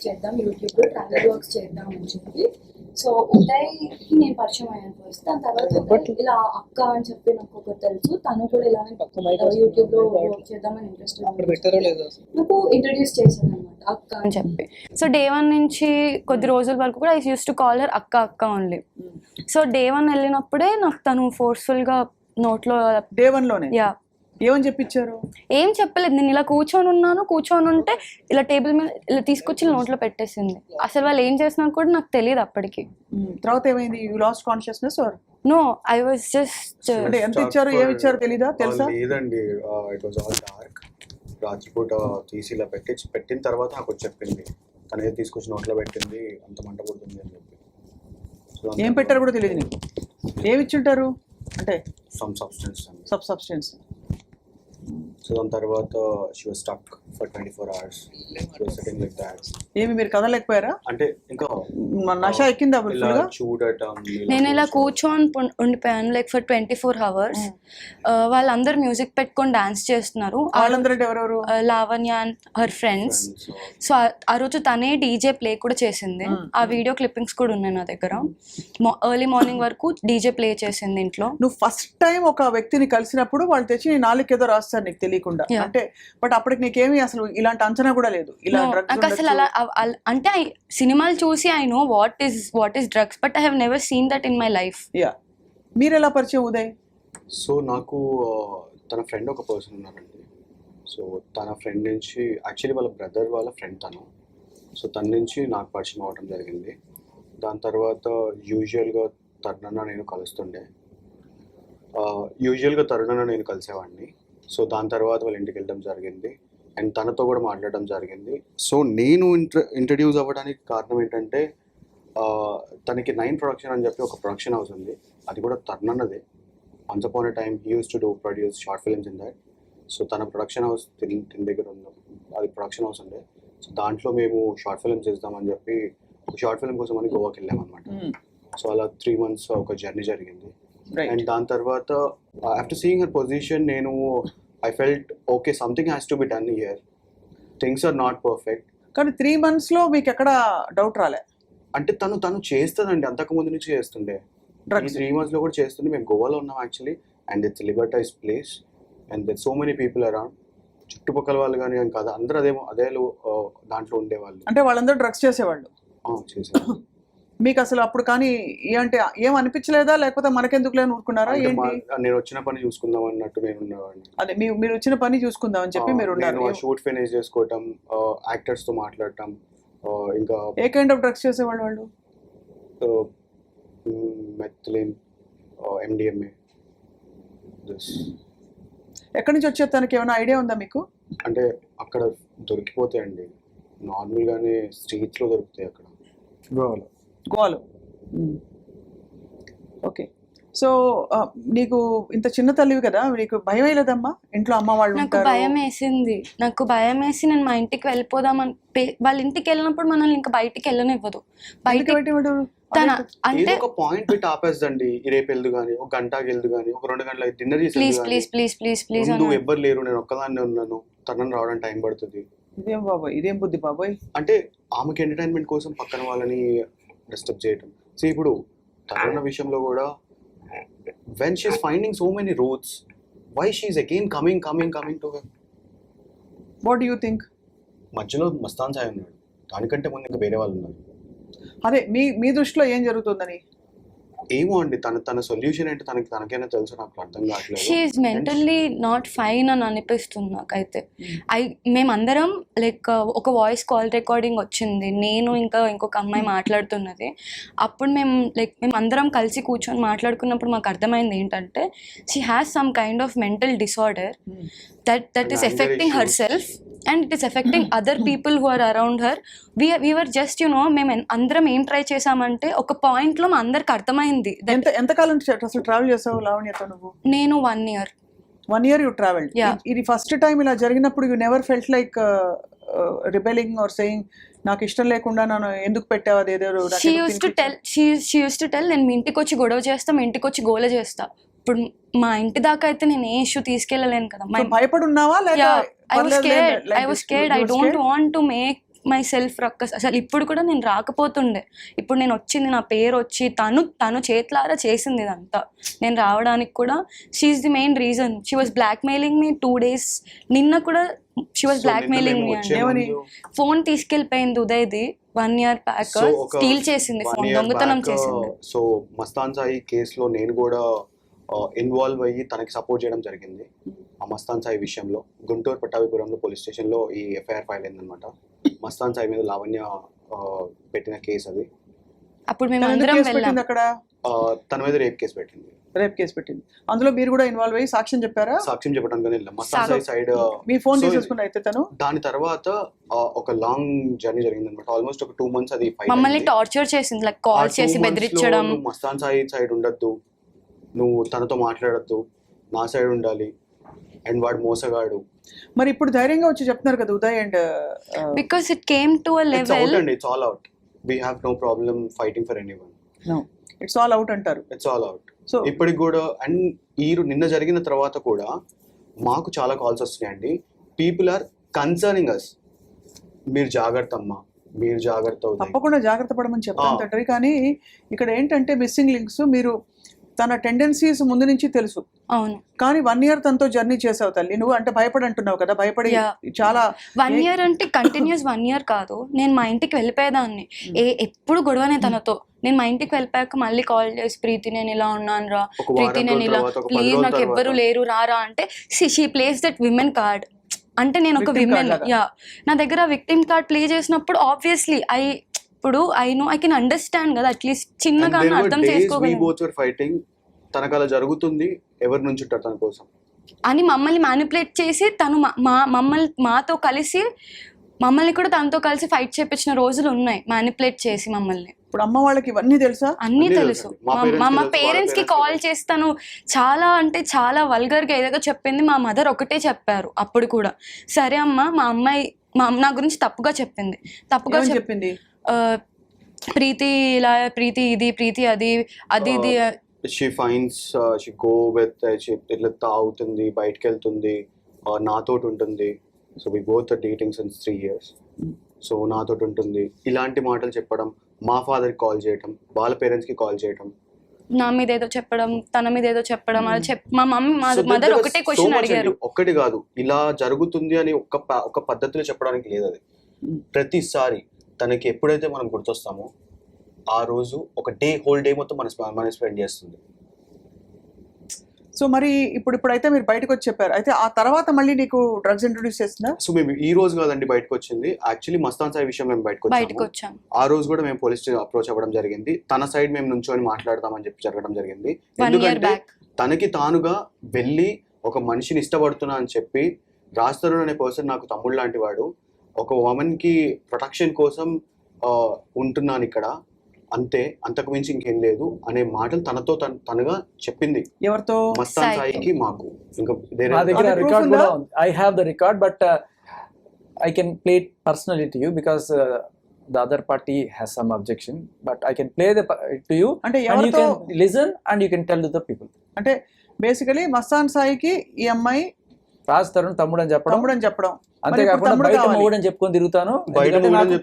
చేద్దాం యూట్యూబ్లో travel works చేద్దాం అని చెప్పి. సో ఉదయ్కి నేను పరిచయం అయ్యాను ఫస్ట్. దాని తర్వాత ఉదయ్ ఇలా అక్క అని చెప్పి నాకు ఒకటి తెలుసు, తను కూడా ఇలానే యూట్యూబ్లో వర్క్ చేద్దామని ఇంట్రెస్ట్ నాకు ఇంట్రడ్యూస్ చేశాను అనమాట అక్క అని చెప్పి. సో డే 1 నుంచి కొద్ది రోజుల వరకు కూడా I use to call her అక్క అక్క ఓన్లీ. సో డే 1 వెళ్ళినప్పుడే నాకు తను ఫోర్స్ఫుల్గా నోట్లో డే 1లోనే యా ఏమని చెప్పించారు? ఏం చెప్పలేదు, నేను ఇలా కూర్చొని ఉంటే ఇలా టేబుల్ మీద ఇలా తీసుకొచ్చి నోట్లో పెట్టేసింది. అసలు వాళ్ళు ఏం చేస్తున్నారు కూడా నాకు తెలియదు అప్పటికి. తర్వాత ఏమైంది? You lost consciousness or no I was just అంటే ఎంత ఇచ్చారు ఏమి ఇచ్చారు తెలీదా? తెలుసా? లేదండి, ఇట్ వాస్ ఆల్ డార్క్. రాత్రిపూట తీసి ఇలా పెట్టిన తర్వాత నాకు చెప్పింది, తనే తీసుకొచ్చి నోట్లో పెట్టింది, అంత మంట పుడుతుంది అని చెప్పి. ఏం పెట్టారు కూడా తెలియదు నీకు? ఏమి ఇచ్చుంటారు అంటే? Some substance. సో దాని తర్వాత she was stuck for 24 hours. She was sitting like that. ఏమి మీరు కదలేకపోయారా? అంటే ఇంకా నష ఎక్కిందా ఫుల్గా? చూడటం, నేను ఇలా కూర్చొని ఉండిపోయాను లైక్ ఫర్ 24 hours. వాళ్ళందరూ మ్యూజిక్ పెట్టుకొని డాన్స్ చేస్తున్నారు. వాళ్ళందరూ ఎవరెవరు? Lavanya and her friends. So ఆ రోజు తనే డీజే ప్లే కూడా చేసింది. ఆ వీడియో క్లిప్పింగ్స్ కూడా ఉన్నాయి నా దగ్గర. ఎర్లీ మార్నింగ్ వరకు డీజే ప్లే చేసింది ఇంట్లో. నువ్వు ఫస్ట్ టైం ఒక వ్యక్తిని కలిసినప్పుడు వాళ్ళు తెచ్చి నీ నాలుగు ఏదో రాస్తారు నీకు తెలియకుండా అంటే, బట్ అప్పటికి నీకేమి అసలు ఇలాంటి అంచనా కూడా లేదు ఇలా నాకు అసలు అలా అంటే సినిమాలు చూసి I know what is drugs, but I have never seen that in my life. Yeah, మీరు ఎలా పరిచయం ఉదయ్? సో నాకు తన ఫ్రెండ్ ఒక పర్సన్ ఉన్నారండి. సో తన ఫ్రెండ్ నుంచి యాక్చువల్లీ వాళ్ళ బ్రదర్ వాళ్ళ ఫ్రెండ్ తను. సో తన నుంచి నాకు పరిచయం అవ్వడం జరిగింది. దాని తర్వాత యూజువల్గా తరుణన్న నేను కలుస్తుండే. నేను కలిసేవాడిని. సో దాని తర్వాత వాళ్ళ ఇంటికి వెళ్ళడం జరిగింది అండ్ తనతో కూడా మాట్లాడడం జరిగింది. సో నేను ఇంట్రడ్యూస్ అవ్వడానికి కారణం ఏంటంటే, తనకి 9 ప్రొడక్షన్ అని చెప్పి ఒక ప్రొడక్షన్ హౌస్ ఉంది. అది కూడా తరుణన్నదే. Once upon a time he use to produce short films in that. So తన ప్రొడక్షన్ హౌస్ తిన్ దగ్గర ఉంది, అది ప్రొడక్షన్ హౌస్ ఉండే. సో దాంట్లో మేము షార్ట్ ఫిల్మ్స్ చేద్దామని చెప్పి ఒక షార్ట్ ఫిల్మ్ కోసం అని గోవాకి వెళ్ళామన్నమాట. సో అలా 3 months ఒక జర్నీ జరిగింది. అండ్ దాని తర్వాత ఆఫ్టర్ సీయింగ్ హర్ పొజిషన్ నేను I felt okay, something has to be done here, things are not perfect. కానీ 3 months లో మీకు ఎక్కడ డౌట్ రాలే? అంటే తను చేస్తుందండి, అంతకుముందు నుంచి చేస్తుండే. 3 months లో కూడా చేస్తుండే. మేము గోవాలో ఉన్నాం actually, and it's liberalised place and there so many people around. చుట్టుపక్కల వాళ్ళు కానీ ఏం కాదు, అందరూ అదే దాంట్లో ఉండేవాళ్ళు. అంటే వాళ్ళందరూ డ్రగ్స్ చేసేవాళ్ళు? చేసేవాళ్ళు. మీకు అసలు అప్పుడు కానీ అంటే ఏం అనిపించలేదా, లేకపోతే మనకెందుకు లేని ఊరుకున్నారా? ఏంటి, నేను వచ్చిన పని చూసుకుందాం అన్నట్టు నేను ఉన్నవాడిని. అదే మీరు వచ్చిన పని చూసుకుందాం అని చెప్పి మీరు ఉన్నారు. షూట్ ఫినిష్ చేసుకోవటం, యాక్టర్స్ తో మాట్లాడటం. ఇంకా ఏ కైండ్ ఆఫ్ డ్రగ్స్ చేసేవాళ్ళు వాళ్ళు? Methylene, MDMA. ఎక్కడి నుంచి వచ్చే తనకి ఏమైనా ఐడియా ఉందా మీకు? అంటే అక్కడ దొరికిపోతాయండి, నార్మల్గానే స్ట్రీట్స్లో దొరుకుతాయి అక్కడ గోవాలో. ఓకే. సో నీకు ఇంత చిన్న తల్లివి కదా, నీకు భయం వేయలేదమ్మా? ఇంట్లో అమ్మ వాళ్ళు నాకు భయం వేసింది. నాకు భయం వేసి నేను మా ఇంటికి వెళ్ళిపోదామని, వాళ్ళ ఇంటికి వెళ్ళినప్పుడు మనల్ని ఇంకా బయటికి వెళ్ళనివ్వదు. అంటే ఒక పాయింట్ పెట్టి ఆపేస్తండి, రేపు వెళ్దు కానీ, ఒక గంటకి వెళ్దు కానీ, ఒక 2 గంటల డిన్నర్ చేసి ఎవ్వరు లేరు, నేను ఒక్కదాన్నే ఉన్నాను, తనని రావడానికి టైం పడుతుంది. ఇదేం బాబాయ్, ఇదేం బుద్ధి బాబాయ్? అంటే ఆమెకి ఎంటర్టైన్మెంట్ కోసం పక్కన వాళ్ళని డిస్టర్బ్ చేయటం. సో ఇప్పుడు తరుణ విషయంలో కూడా, when she is finding so many roads, why she is again coming to her? What do you think? మధ్యలో మస్తాన్ సాయి ఉన్నాడు, దానికంటే ముందు ఇంకా వేరే వాళ్ళు ఉన్నారు. అదే మీ దృష్టిలో ఏం జరుగుతుందని? ఏమో అండి, తన సొల్యూషన్ ఏంటో తనకైనా తెలుసు, నాకు అర్థం కావట్లేదు. She is mentally not fine అని అనిపిస్తుంది నాకైతే. మేమందరం లైక్ ఒక వాయిస్ కాల్ రికార్డింగ్ వచ్చింది, నేను ఇంకా ఇంకొక అమ్మాయి మాట్లాడుతున్నది. అప్పుడు మేము అందరం కలిసి కూర్చొని మాట్లాడుకున్నప్పుడు మాకు అర్థమైంది ఏంటంటే, she has some kind of mental disorder that is affecting herself and it is affecting other people who are around her. We were just మేము అందరం ఏం ట్రై చేసామంటే, ఒక పాయింట్ లో మా అందరికి అర్థమైంది. ఎంతకాలం అసలు ట్రావెల్ చేసావు లావణ్యతో నువ్వు? నేను 1 year. 1 year you traveled? ఇది ఫస్ట్ టైం ఇలా జరిగినప్పుడు you never felt like rebelling or saying నాకు ఇష్టం లేకుండా నన్ను ఎందుకు పెట్టావు అదేదో? she used to tell నేను మీ ఇంటికి వచ్చి గొడవ చేస్తా, మీ ఇంటికి వచ్చి గోల చేస్తా. ఇప్పుడు మా ఇంటి దాకా అయితే నేను ఏ ఇష్యూ తీసుకెళ్ళలేను కదా. భయపడి ఉన్నావా? I was scared. I don't want to make my self ruckus. అసలు ఇప్పుడు కూడా నేను రాకపోతుండే, ఇప్పుడు నేను వచ్చింది, నా పేరు వచ్చి తను చేతులారా చేసింది ఇదంతా. నేను రావడానికి కూడా she's the main reason. She was blackmailing me 2 days. నిన్న కూడా she was blackmailing me అండి. ఫోన్ తీసుకెళ్ళిపోయింది ఉదయ్ది 1 year బ్యాక్. స్టీల్ చేసింది ఫోన్, దొంగతనం చేసింది. సో మస్తాన్ సాయి కేసులో నేను కూడా ఇన్వాల్వ్ అయ్యి తనకి సపోర్ట్ చేయడం జరిగింది. ఆ మస్తాన్ సాయి విషయంలో గుంటూరు పట్టాభిపురంలో పోలీస్ స్టేషన్లో ఈ ఎఫ్ఐఆర్ ఫైల్ అయిందనమాట. మస్తాన్ సాయి మీద లావణ్య పెట్టిన కేసు అది. అప్పుడు మేము అందరం వెళ్ళాం. అక్కడ తన మీద రేప్ కేసు పెట్టింది. రేప్ కేసు పెట్టింది. అందులో మీరు కూడా ఇన్వాల్వ్ అయ్యి సాక్ష్యం చెప్పారా? సాక్ష్యం చెప్పడానికి వెళ్ళాం. మస్తాన్ సాయి సైడ్ మీ ఫోన్ తీసేసుకుని అయితే తను దాని తర్వాత ఒక లాంగ్ జర్నీ జరిగింది అనమాట. ఆల్మోస్ట్ ఒక 2 months అది మమ్మల్ని టార్చర్ చేసింది, లైక్ కాల్ చేసి బెదిరించడం. మస్తాన్ సాయి సైడ్ ఉండొద్దు, నువ్వు తనతో మాట్లాడద్దు, నా సైడ్ ఉండాలి, అండ్ వాడు మోసగాడు. మరి ఇప్పుడు ధైర్యంగా వచ్చి చెప్తున్నారు కదా Uday and because it came to a level. It's all out. We have no problem fighting for anyone. No it's all out అంటారు. It's all out. సో ఇప్పటికి కూడా అండ్ నిన్న జరిగిన తర్వాత కూడా మాకు చాలా కాల్స్ వస్తున్నాయండి. People are concerning us. మీరు జాగ్రత్త అమ్మా, మీరు జాగ్రత్త. తప్పకుండా జాగ్రత్త పడమని చెప్తాను తండ్రి. కానీ ఇక్కడ ఏంటంటే మిస్సింగ్ లింక్స్. మీరు తన టెండెన్సీస్ ముందు నుంచి తెలుసు. అవును. కానీ 1 year తనతో జర్నీ చేసావు తల్లి. నువ్వు అంటే భయపడి అంటున్నావు కదా, భయపడి చాలా. 1 year అంటే కంటిన్యూస్ 1 year కాదు. నేను మా ఇంటికి వెళ్ళిపోయేదాన్ని, ఎప్పుడు గొడవనే తనతో. నేను మా ఇంటికి వెళ్ళిపోయాక మళ్ళీ కాల్ చేసి, ప్రీతి నేను ఇలా ఉన్నాను రా, ప్రీతి నేను ఇలా, ప్లీజ్ నాకు ఎవ్వరు లేరు రారా అంటే, she place that women card. అంటే నేను ఒక విమెన్, నా దగ్గర విక్టిమ్ కార్డ్ ప్లే చేసినప్పుడు ఆబ్వియస్లీ ఇప్పుడు ఐ కెన్ అండర్స్టాండ్ కదా, అట్లీస్ట్ చిన్నగా అర్థం చేసుకోగలను. తనకు అలా జరుగుతుంది, ఎవరి నుంచి ఉంటారు తన కోసం అని మమ్మల్ని మ్యానిపులేట్ చేసి తను మాతో కలిసి మమ్మల్ని కూడా తనతో కలిసి ఫైట్ చేపించిన రోజులు ఉన్నాయి, మ్యానిపులేట్ చేసి మమ్మల్ని. ఇప్పుడు అమ్మ వాళ్ళకి ఇవన్నీ తెలుసా? అన్నీ తెలుసు. మా పేరెంట్స్ కి కాల్ చేస్తాను, చాలా అంటే చాలా వల్గర్ గా ఏదో చెప్పింది. మా మదర్ ఒకటే చెప్పారు అప్పుడు కూడా, సరే అమ్మ, మా అమ్మాయి నా గురించి తప్పుగా చెప్పింది. తప్పుగా చెప్పింది, ప్రీతి ఇలా, ప్రీతి ఇది, ప్రీతి అది ఇది. She fines, she go with, ఇట్లా తాగుతుంది, బయటకు వెళ్తుంది, నాతోటి ఉంటుంది. So we both are dating since 3 years. సో నాతోటి ఉంటుంది, ఇలాంటి మాటలు చెప్పడం. మా ఫాదర్కి కాల్ చేయటం, వాళ్ళ పేరెంట్స్కి కాల్ చేయటం, నా మీద ఏదో చెప్పడం, తన మీద ఏదో చెప్పడం. మా మమ్మీ మదర్ ఒకటే క్వశ్చన్ అడిగారు. ఒక్కటి కాదు, ఇలా జరుగుతుంది అని ఒక పద్ధతిలో చెప్పడానికి లేదు. అది ప్రతిసారి తనకి ఎప్పుడైతే మనం గుర్తొస్తామో ఆ రోజు ఒక హోల్ డే మొత్తం మనం స్పెండ్ చేస్తుంది. సో మరి ఇప్పుడైతే మీరు బయటకు వచ్చి చెప్పారు, అయితే ఆ తర్వాత మళ్ళీ నీకు డ్రగ్స్ ఇంట్రొడ్యూస్ చేస్తున్నా? సో మేము ఈ రోజు కాదండి బయటకు వచ్చింది. యాక్చువల్లీ మస్తాన్ సాయి విషయం మేము బయటకు వచ్చాం. ఆ రోజు కూడా మేము పోలీస్ అప్రోచ్ అవ్వడం జరిగింది. తన సైడ్ మేము నుంచొని మాట్లాడతామని చెప్పి జరగడం జరిగింది. ఎందుకంటే తనకి తానుగా వెళ్ళి ఒక మనిషిని ఇష్టపడుతున్నా అని చెప్పి, రాజ్ తరుణ్ అనే పర్సన్ నాకు తమ్ముడు లాంటి వాడు, ఒక ఉమెన్ కి ప్రొటెక్షన్ కోసం ఉంటున్నాను ఇక్కడ, అంతే, అంతకు మించి ఇంకేం లేదు అనే మాటలు తనతో తనగా చెప్పింది. ఎవరితో? మస్తాన్ సాయికి, మాకు. ఇంకా I have the record, but I can play it personally to you because the other party has some objection, but I can play to you and you can listen and you can tell to the people. అంటే basically Mastan సాయికి ఈ అమ్మాయి రాజ్ తరుణ్ తమ్ముడు అని చెప్పడం, అంతేకాకుండా బయట మొగుడని చెప్పుకొని తిరుగుతాను,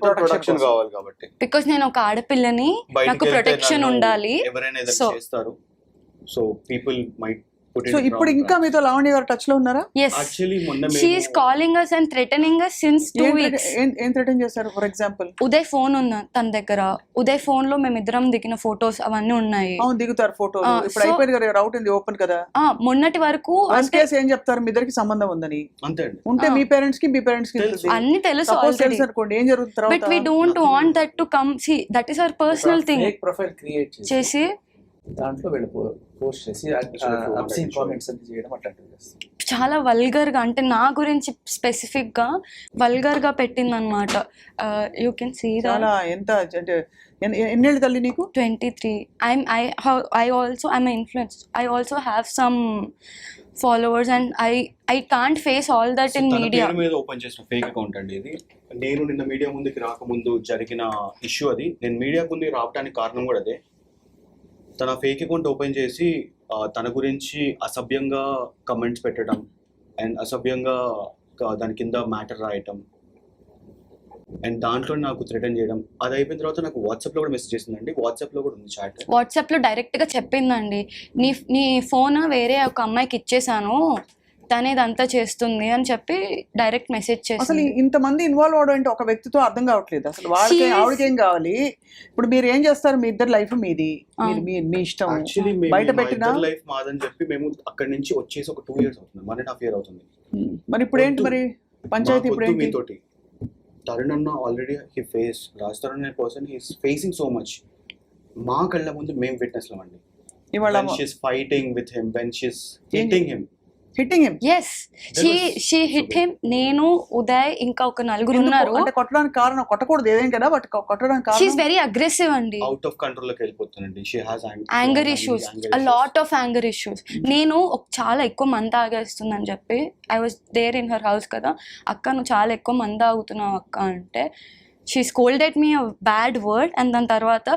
ప్రొటెక్షన్ కావాలి కాబట్టి. బికాజ్ నేను ఒక ఆడపిల్లని, నాకు ప్రొటెక్షన్ ఉండాలి. ఎవరైనా ఏదైనా చేస్తారు, సో పీపుల్ మైట్. సో ఇప్పుడు ఇంకా మీతో లావణ్య గారు టచ్ లో ఉన్నారా? yes, actually మొన్న she is calling us and threatening us since 2 weeks. ఏం థ్రెటన్ చేశారు? ఫర్ ఎగ్జాంపుల్ ఉదయ్ ఫోన్ ఉన్న తన దగ్గర, ఉదయ్ ఫోన్ లో మేమిద్దరం దిగిన ఫోటోస్ అవన్నీ ఉన్నాయి. అవును, దిగుతారు ఫోటోలు. ఇప్పుడు అయిపోయింది కదా, రౌట్ ఉంది ఓపెన్ కదా. మొన్నటి వరకు ఏం చెప్తారు, మీ ఇద్దరికి సంబంధం ఉందని. అంతే ఉంటే మీ పేరెంట్స్ కి అన్ని తెలుసు అనుకోండి, ఏం జరుగుతుంది. But we don't want that to come, see that is our personal thing. Fake profile create చేసి దాంట్లో పోస్ట్ చేసి అబ్సీన్ కామెంట్స్ అన్ని చేయడం అట్లాంటివి చేస్తారు. చాలా వల్గర్ గా, అంటే నా గురించి స్పెసిఫిక్ గా వల్గర్ గా పెట్టింది అనమాట. యూ కెన్ సీ చాలా. ఎంత అంటే ఎన్నేళ్ళు తల్లి నీకు? 23. I also am an influencer. I also have some followers and I can't face all that in media. తన మీద ఓపెన్ చేసిన ఫేక్ అకౌంట్ అండి ఇది. నేను నిన్న మీడియా ముందుకి రాకముందు జరిగిన ఇష్యూ అది. నేను మీడియా ముందుకు రావడానికి కారణం కూడా అదే. తన ఫేక్ అకౌంట్ ఓపెన్ చేసి తన గురించి అసభ్యంగా కమెంట్స్ పెట్టడం అండ్ అసభ్యంగా దాని కింద మ్యాటర్ రాయటం. అండ్ దాంట్లో నాకు థ్రెటన్ చేయడం, అది అయిపోయిన తర్వాత నాకు వాట్సాప్లో కూడా మెసేజ్ చేసిందండి. వాట్సాప్లో కూడా ఉంది చాట్. వాట్సాప్లో డైరెక్ట్గా చెప్పిందండి, నీ ఫోన్ వేరే ఒక అమ్మాయికి ఇచ్చేసాను, తనే ఇదంతా చేస్తుంది అని చెప్పి డైరెక్ట్ మెసేజ్ అసలు చేసింది. ఇంతమంది ఇన్వాల్వ్ అవడం అంటే ఒక వ్యక్తితో అర్థం కావట్లేదు అసలు. వాళ్ళకి She is- ఆవిడకేం కావాలి? ఇప్పుడు మీరు ఏం చేస్తారు? మీ ఇద్దరు లైఫ్ మీది, మీ ఇష్టం. యాక్చువల్లీ బయట పెట్టినా లైఫ్ మాదని చెప్పి మేము అక్కడి నుంచి వచ్చేసి ఒక 2 years అవుతుంది, 1.5 year అవుతుంది. మరి ఇప్పుడు ఏంటి మరి పంచాయతీ? ఇప్పుడు ఏంటి? మీతోటి తరుణ్ అన్న ఆల్రెడీ రాజ్ తరుణ్ అనే person he's facing so much. మా కళ్ళ ముందు మేము విట్నెస్లం అండి. ఇవాళ when she's fighting with him, when she's hitting him. Hitting him. Yes, she hit him. నేను, ఉదయ్, ఇంకా ఒక నలుగురు ఉన్నారు. అంటే కొట్టడానికి కారణం, కొట్టకూడదు ఏదేం కదా, బట్ కొట్టడానికి షీఈస్ కారణం వెరీ అగ్రెసివ్ అండి. అవుట్ ఆఫ్ కంట్రోల్ లోకి వెళ్ళిపోతుందండి. She has anger issues, a lot of anger issues. నేను చాలా ఎక్కువ మంది తాగేస్తుందని చెప్పి, I was there in her house కదా, అక్క నువ్వు చాలా ఎక్కువ మంది తాగుతున్నావు అక్క అంటే, she scolded me a bad word. And దాని తర్వాత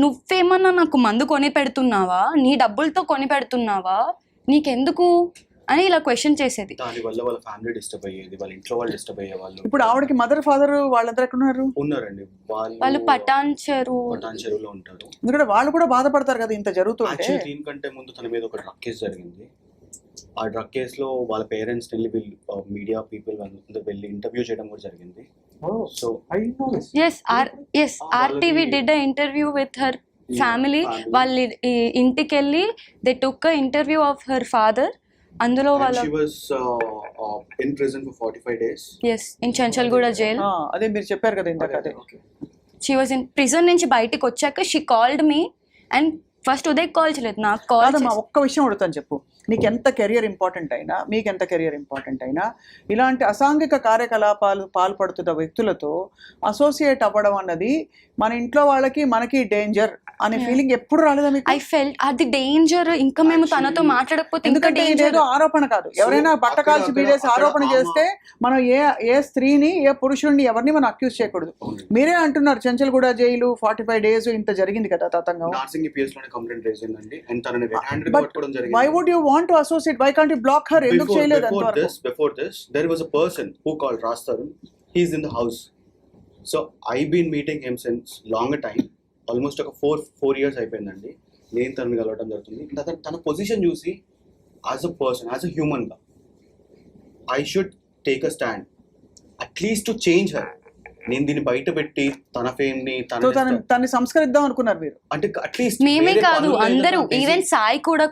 నువ్వేమన్నా నాకు మందు కొని పెడుతున్నావా, నీ డబ్బులతో కొని పెడుతున్నావా, నీకెందుకు అని ఇలా క్వశ్చన్ చేసేది. దాని వల్ల వాళ్ళ ఫ్యామిలీ డిస్టర్బ్ అయ్యేది, వాళ్ళ ఇంట్లో వాళ్ళు డిస్టర్బ్ అయ్యేవాళ్ళు. ఇప్పుడు ఆవిడకి మదర్ ఫాదర్ వాళ్ళందరూ ఎక్కడ ఉన్నారు? ఉన్నారండి, వాళ్ళు పటాన్ చెరువులో ఉంటారు. ఎందుకంటే వాళ్ళు కూడా బాధపడతారు కదా ఇంత జరుగుతుంటే. యాక్చువల్లీ దీనికంటే ముందు తన మీద ఒక డ్రగ్ కేసు జరిగింది. ఆ డ్రగ్ కేసులో వాళ్ళ పేరెంట్స్ వెళ్ళి మీడియా పీపుల్ వెళ్ళి ఇంటర్వ్యూ చేయడం కూడా జరిగింది. So yes RTV did a interview with her family. వాళ్ళ ఇంటికి వెళ్ళి they took a interview of her father. అందులో వాళ్ళ she was in prison for 45 days. Yes, in Chanchalguda jail. అదే మీరు చెప్పారు కదా ఇందాక. అదే షీ వాజ్ ఇన్ ప్రిజన్ నుంచి బయటికి వచ్చాక she called me. And first Uday call చేయలేదు, నాకు కాల్ కాదమ్మా, ఒక్క విషయం అడుగుతాను చెప్పు. నీకు ఎంత కెరియర్ ఇంపార్టెంట్ అయినా, మీకు ఎంత కెరియర్ ఇంపార్టెంట్ అయినా, ఇలాంటి అసాంఘిక కార్యకలాపాలు పాల్పడుతున్న వ్యక్తులతో అసోసియేట్ అవ్వడం అన్నది మన ఇంట్లో వాళ్ళకి మనకి డేంజర్ అనే ఫీలింగ్ ఎప్పుడు రాలేదా మీకు? ఐ ఫెల్ట్ అది డేంజర్. ఇంకా మేము తనతో మాట్లాడకపోతే ఇంకా ఎందుకంటే డేంజర్. ఇదేదో ఆరోపణ కాదు. ఎవరైనా బట్ట కాల్చి బీడేసి ఆరోపణ చేస్తే మనం ఏ స్త్రీని, ఏ పురుషుడిని, ఎవరిని మనం అక్యూజ్ చేయకూడదు. మీరే అంటున్నారు చెంచల్గూడ జైలు 45 days ఇంత జరిగింది కదా తతంగం. నార్సింగ్ పిఎస్ లోనే కంప్లైంట్ రేజ్ అయిందండి. అండ్ తనని రెడ్ హ్యాండెడ్ పట్టుకోవడం జరిగింది. Why would you want to associate? Why can't you block her? ఎందుకు చేయలేదు అంతవరకు? Before this there was a person who called Raj Tarun. He is in the house. So I've been meeting him since longer time. Almost ఒక 4 years అయిపోయిందండి. నేను తనని కలవడం జరుగుతుంది. తన పొజిషన్ చూసి as a person, as a human గా I should take a stand at least to change her. నేను దీన్ని బయట పెట్టి తన ఫేమ్ ని తనని సంస్కరిద్దాం అనుకున్నారు మీరు? అంటే అట్లీస్ట్ మేమే కాదు, అందరూ, ఈవెన్ సాయి కూడా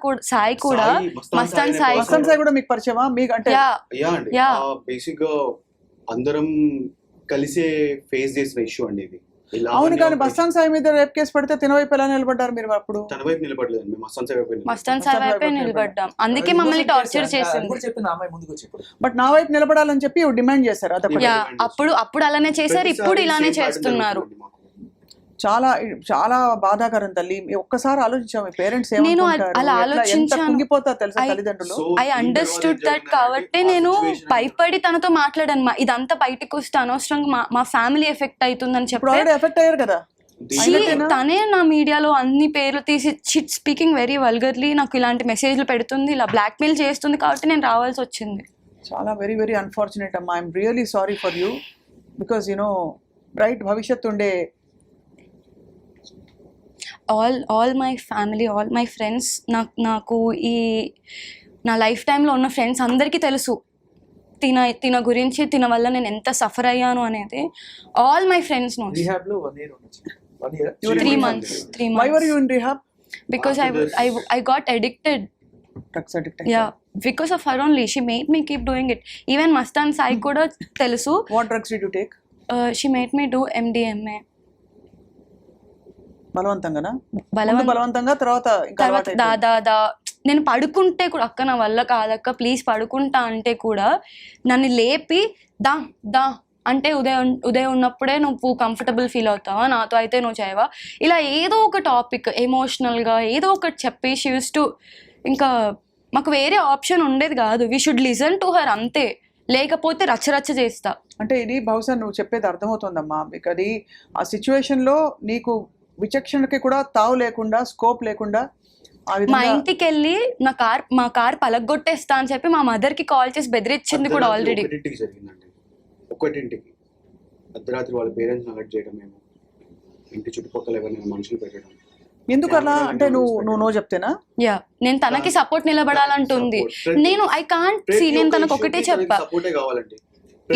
మస్తాన్ సాయి కూడా మీకు పరిచయమా? మీకు అంటే యా అండి, బేసిక్ గా అందరం కలిసే ఫేస్ చేసిన ఇష్యూ అండి ఇది. అవును, కానీ మస్తాన్ సాయి మీద రేప్ కేసు పడితే తిన వైపు ఎలా నిలబడ్డారు మీరు? అప్పుడు తన వైపు నిలబడలేదు, మేము మస్తాన్ సాయి వైపే నిలబడ్డాం. అందుకే మమ్మల్ని టార్చర్ చేసింది. బట్ నా వైపు నిలబడాలని చెప్పి డిమాండ్ చేశారు. అప్పుడు అలానే చేశారు, ఇప్పుడు ఇలానే చేస్తున్నారు. చాలా చాలా బాధాకరం తల్లి. ఒక్కసారి ఆలోచించాము, మీ పేరెంట్స్ నేను అలా ఆలోచించాను. కుంగిపోతారు తెలుసా తల్లిదండ్రులు. I understood that. కాబట్టి నేను భయపడి తనతో మాట్లాడాను. ఇదంతా బయటకు వస్తే అనవసరంగా మా ఫ్యామిలీ ఎఫెక్ట్ అవుతుందని చెప్పి ఎఫెక్ట్ అయ్యారు కదా. తనే నా మీడియాలో అన్ని పేర్లు తీసి స్పీకింగ్ వెరీ వల్గర్లీ నాకు ఇలాంటి మెసేజ్లు పెడుతుంది, ఇలా బ్లాక్మెయిల్ చేస్తుంది. కాబట్టి నేను రావాల్సి వచ్చింది. చాలా వెరీ వెరీ అన్ఫార్చునేట్ అమ్మా. I'm really sorry for you. Because you know bright భవిష్యత్తు ఉండే all my family, all my friends, నాకు ఈ నా లైఫ్ టైంలో ఉన్న ఫ్రెండ్స్ అందరికీ తెలుసు తిన గురించి, తిన వల్ల నేను ఎంత సఫర్ అయ్యాను అనేది. All my friends know. 3 months. Why were you in rehab? Because I got addicted. Drugs addict. Yeah, because of her only. She made me keep doing it. Even Mastan Sai kuda telusu. What drugs did you take? She made me do MDMA. బలవంతంగానా? బలవంతంగా. తర్వాత దాదా నేను పడుకుంటే కూడా, అక్క నా వల్ల కాదక్క please పడుకుంటా అంటే కూడా నన్ను లేపి దా అంటే ఉదయం ఉన్నప్పుడే నువ్వు కంఫర్టబుల్ ఫీల్ అవుతావా, నాతో అయితే నువ్వు చేయవా, ఇలా ఏదో ఒక టాపిక్ ఎమోషనల్గా ఏదో ఒకటి చెప్పి షీ యూస్ టు, ఇంకా మాకు వేరే ఆప్షన్ ఉండేది కాదు. We should listen to her అంతే, లేకపోతే రచ్చరచ్చ చేస్తా. అంటే ఇది బహుశా నువ్వు చెప్పేది అర్థమవుతుందమ్మా. మీకు అది ఆ సిచ్యువేషన్లో నీకు విచక్షణకి కూడా తావు లేకుండా, స్కోప్ లేకుండా మా ఇంటికి వెళ్ళి మా కార్ పలగొట్టేస్తా అని చెప్పి మా మదర్ కి కాల్ చేసి బెదిరించింది కూడా ఆల్రెడీ. ఒకటింటికి అర్ధరాత్రి వాళ్ళ పేరెంట్స్ అలర్ట్ చేయడం, మేము ఇంటి చుట్టుపక్కల ఎవరైనా మనుషులు పెట్టడం. ఎందుకు అలా అంటే నువ్వు చెప్తేనా? యా, నేను తనకి సపోర్ట్ నిలబడాలంటుంది. నేను ఐ కాంట్ సీ, నేను తనకు ఒకటే చెప్పా, సపోర్టే కావాలండి.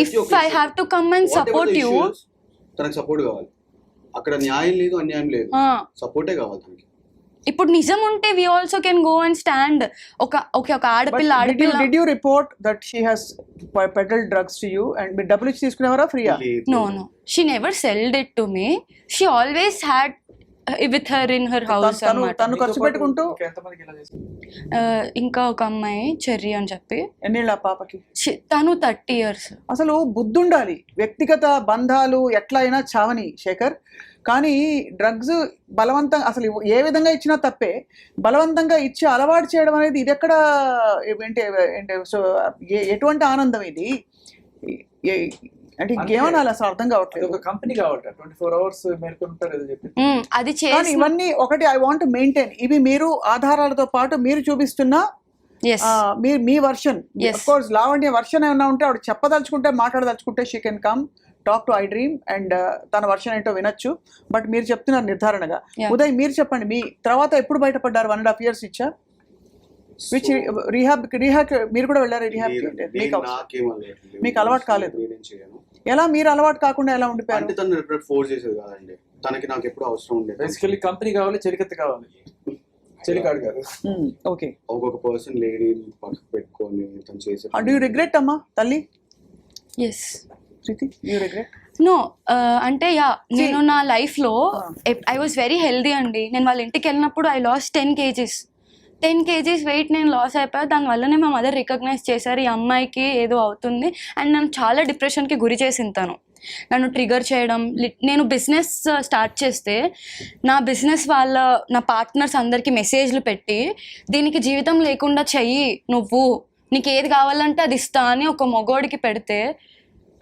If I have to come and support you, తనకు సపోర్ట్ కావాలి. అక్కడ న్యాయం లేదు, అన్యాయం లేదు, సపోర్టే కావాలి తనకి. ఇప్పుడు నిజం ఉంటే we also can go and stand. ఒక ఆడపిల్ల Did you report that she has peddled drugs to you and మీరు డబ్బులు ఇచ్చి తీసుకునేవారా ఫ్రీయా? No, she never sold it to me. She always had with her in her house అన్నమాట. తను ఖర్చు పెట్టుకుంటూ. ఎంతమందికి ఇలా చేశారు? ఇంకా ఒక అమ్మాయి చెర్రీ అని చెప్పి, ఎన్నేళ్ళ ఆ పాపకి? తను 30 years. అసలు బుద్ధి ఉండాలి. వ్యక్తిగత బంధాలు ఎట్లా అయినా చావని శేఖర్, కానీ డ్రగ్స్ బలవంతంగా అసలు ఏ విధంగా ఇచ్చినా తప్పే. బలవంతంగా ఇచ్చి అలవాటు చేయడం అనేది ఇది ఎక్కడ సో ఎటువంటి ఆనందం ఇది? అంటే ఇంకేమన్నా అసలు అర్థం కావట్లేదు. ఒక కంపెనీ కావట 24 hours మేల్కొంటారు ఏదో చెప్పి. అది కానీ ఇవన్నీ ఒకటి ఐ వాంట్ మెయింటైన్. ఇవి మీరు ఆధారాలతో పాటు మీరు చూపిస్తున్న మీ version. Of course Lavanya version ఏమన్నా ఉంటే ఆవిడ చెప్పదలుచుకుంటే మాట్లాడదలుచుకుంటే she can come talk to I dream and తన వర్షన్ ఏంటో వినొచ్చు. బట్ మీరు చెప్తున్నారు నిర్ధారణగా. ఉదయ్ మీరు చెప్పండి, మీ తర్వాత ఎప్పుడు బయటపడ్డారు? 1.5 years ఇచ్చా. విచ్ రీహాబ్ మీరు కూడా వెళ్ళారు రీహాబ్? మీకు అలవాటు కాలేదు. ఎలా మీరు అలవాటు కాకుండా ఎలా ఉండిపోయారు? అంటే తను ఫోర్స్ చేసేది కాదండి, తనకి నాకు ఎప్పుడు అవసరం ఉండేది. బేసికల్లీ కంపెనీ కావాలి, చెలికత్తి కావాలి, చెలికాడు కాదు. ఓకే, ఒక్కొక్క పర్సన్ లేడీ పక్కకు పెట్టుకొని తను చేసే. డూ యూ రిగ్రెట్ అమ్మా తల్లి? Yes. Preethi, you regret? No, అంటే నేను నా లైఫ్లో ఐ వాజ్ వెరీ హెల్దీ అండి. నేను వాళ్ళ ఇంటికి వెళ్ళినప్పుడు ఐ లాస్ట్ 10 kgs వెయిట్ నేను లాస్ అయిపోయా. దానివల్లనే మా మదర్ రికగ్నైజ్ చేశారు, ఈ అమ్మాయికి ఏదో అవుతుంది. అండ్ నన్ను చాలా డిప్రెషన్కి గురి చేసింది తను, నన్ను ట్రిగర్ చేయడం. నేను బిజినెస్ స్టార్ట్ చేస్తే నా పార్ట్నర్స్ అందరికీ మెసేజ్లు పెట్టి, దీనికి జీవితం లేకుండా చెయ్యి, నువ్వు నీకు ఏది కావాలంటే అది ఇస్తా అని ఒక మగోడికి పెడితే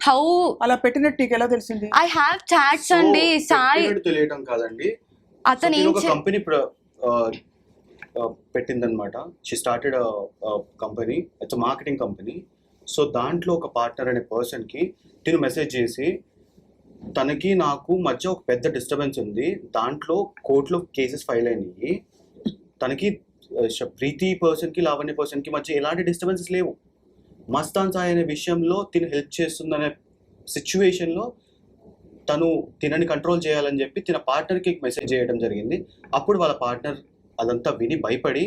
హౌ అలా పెట్టినట్టు నీకు ఎలా తెలిసింది? ఐ హ్యావ్ చాట్స్ అండి. సాయి తెలియటం కాదండి, అతను ఒక కంపెనీ పెట్టిందనమాట. She started company, it's marketing company. So దాంట్లో ఒక పార్ట్నర్ అనే పర్సన్కి తిను మెసేజ్ చేసి, తనకి నాకు మధ్య ఒక పెద్ద డిస్టర్బెన్స్ ఉంది, దాంట్లో కోర్టులో కేసెస్ ఫైల్ అయినాయి, తనకి ప్రీతి పర్సన్కి లావణ్య పర్సన్కి మధ్య ఎలాంటి డిస్టర్బెన్సెస్ లేవు, మస్తాన్ సాయి అనే విషయంలో తిను హెల్ప్ చేస్తుందనే సిచ్యువేషన్లో తను తినని కంట్రోల్ చేయాలని చెప్పి తిన పార్ట్నర్కి మెసేజ్ చేయడం జరిగింది. అప్పుడు వాళ్ళ పార్ట్నర్ అదంతా విని భయపడి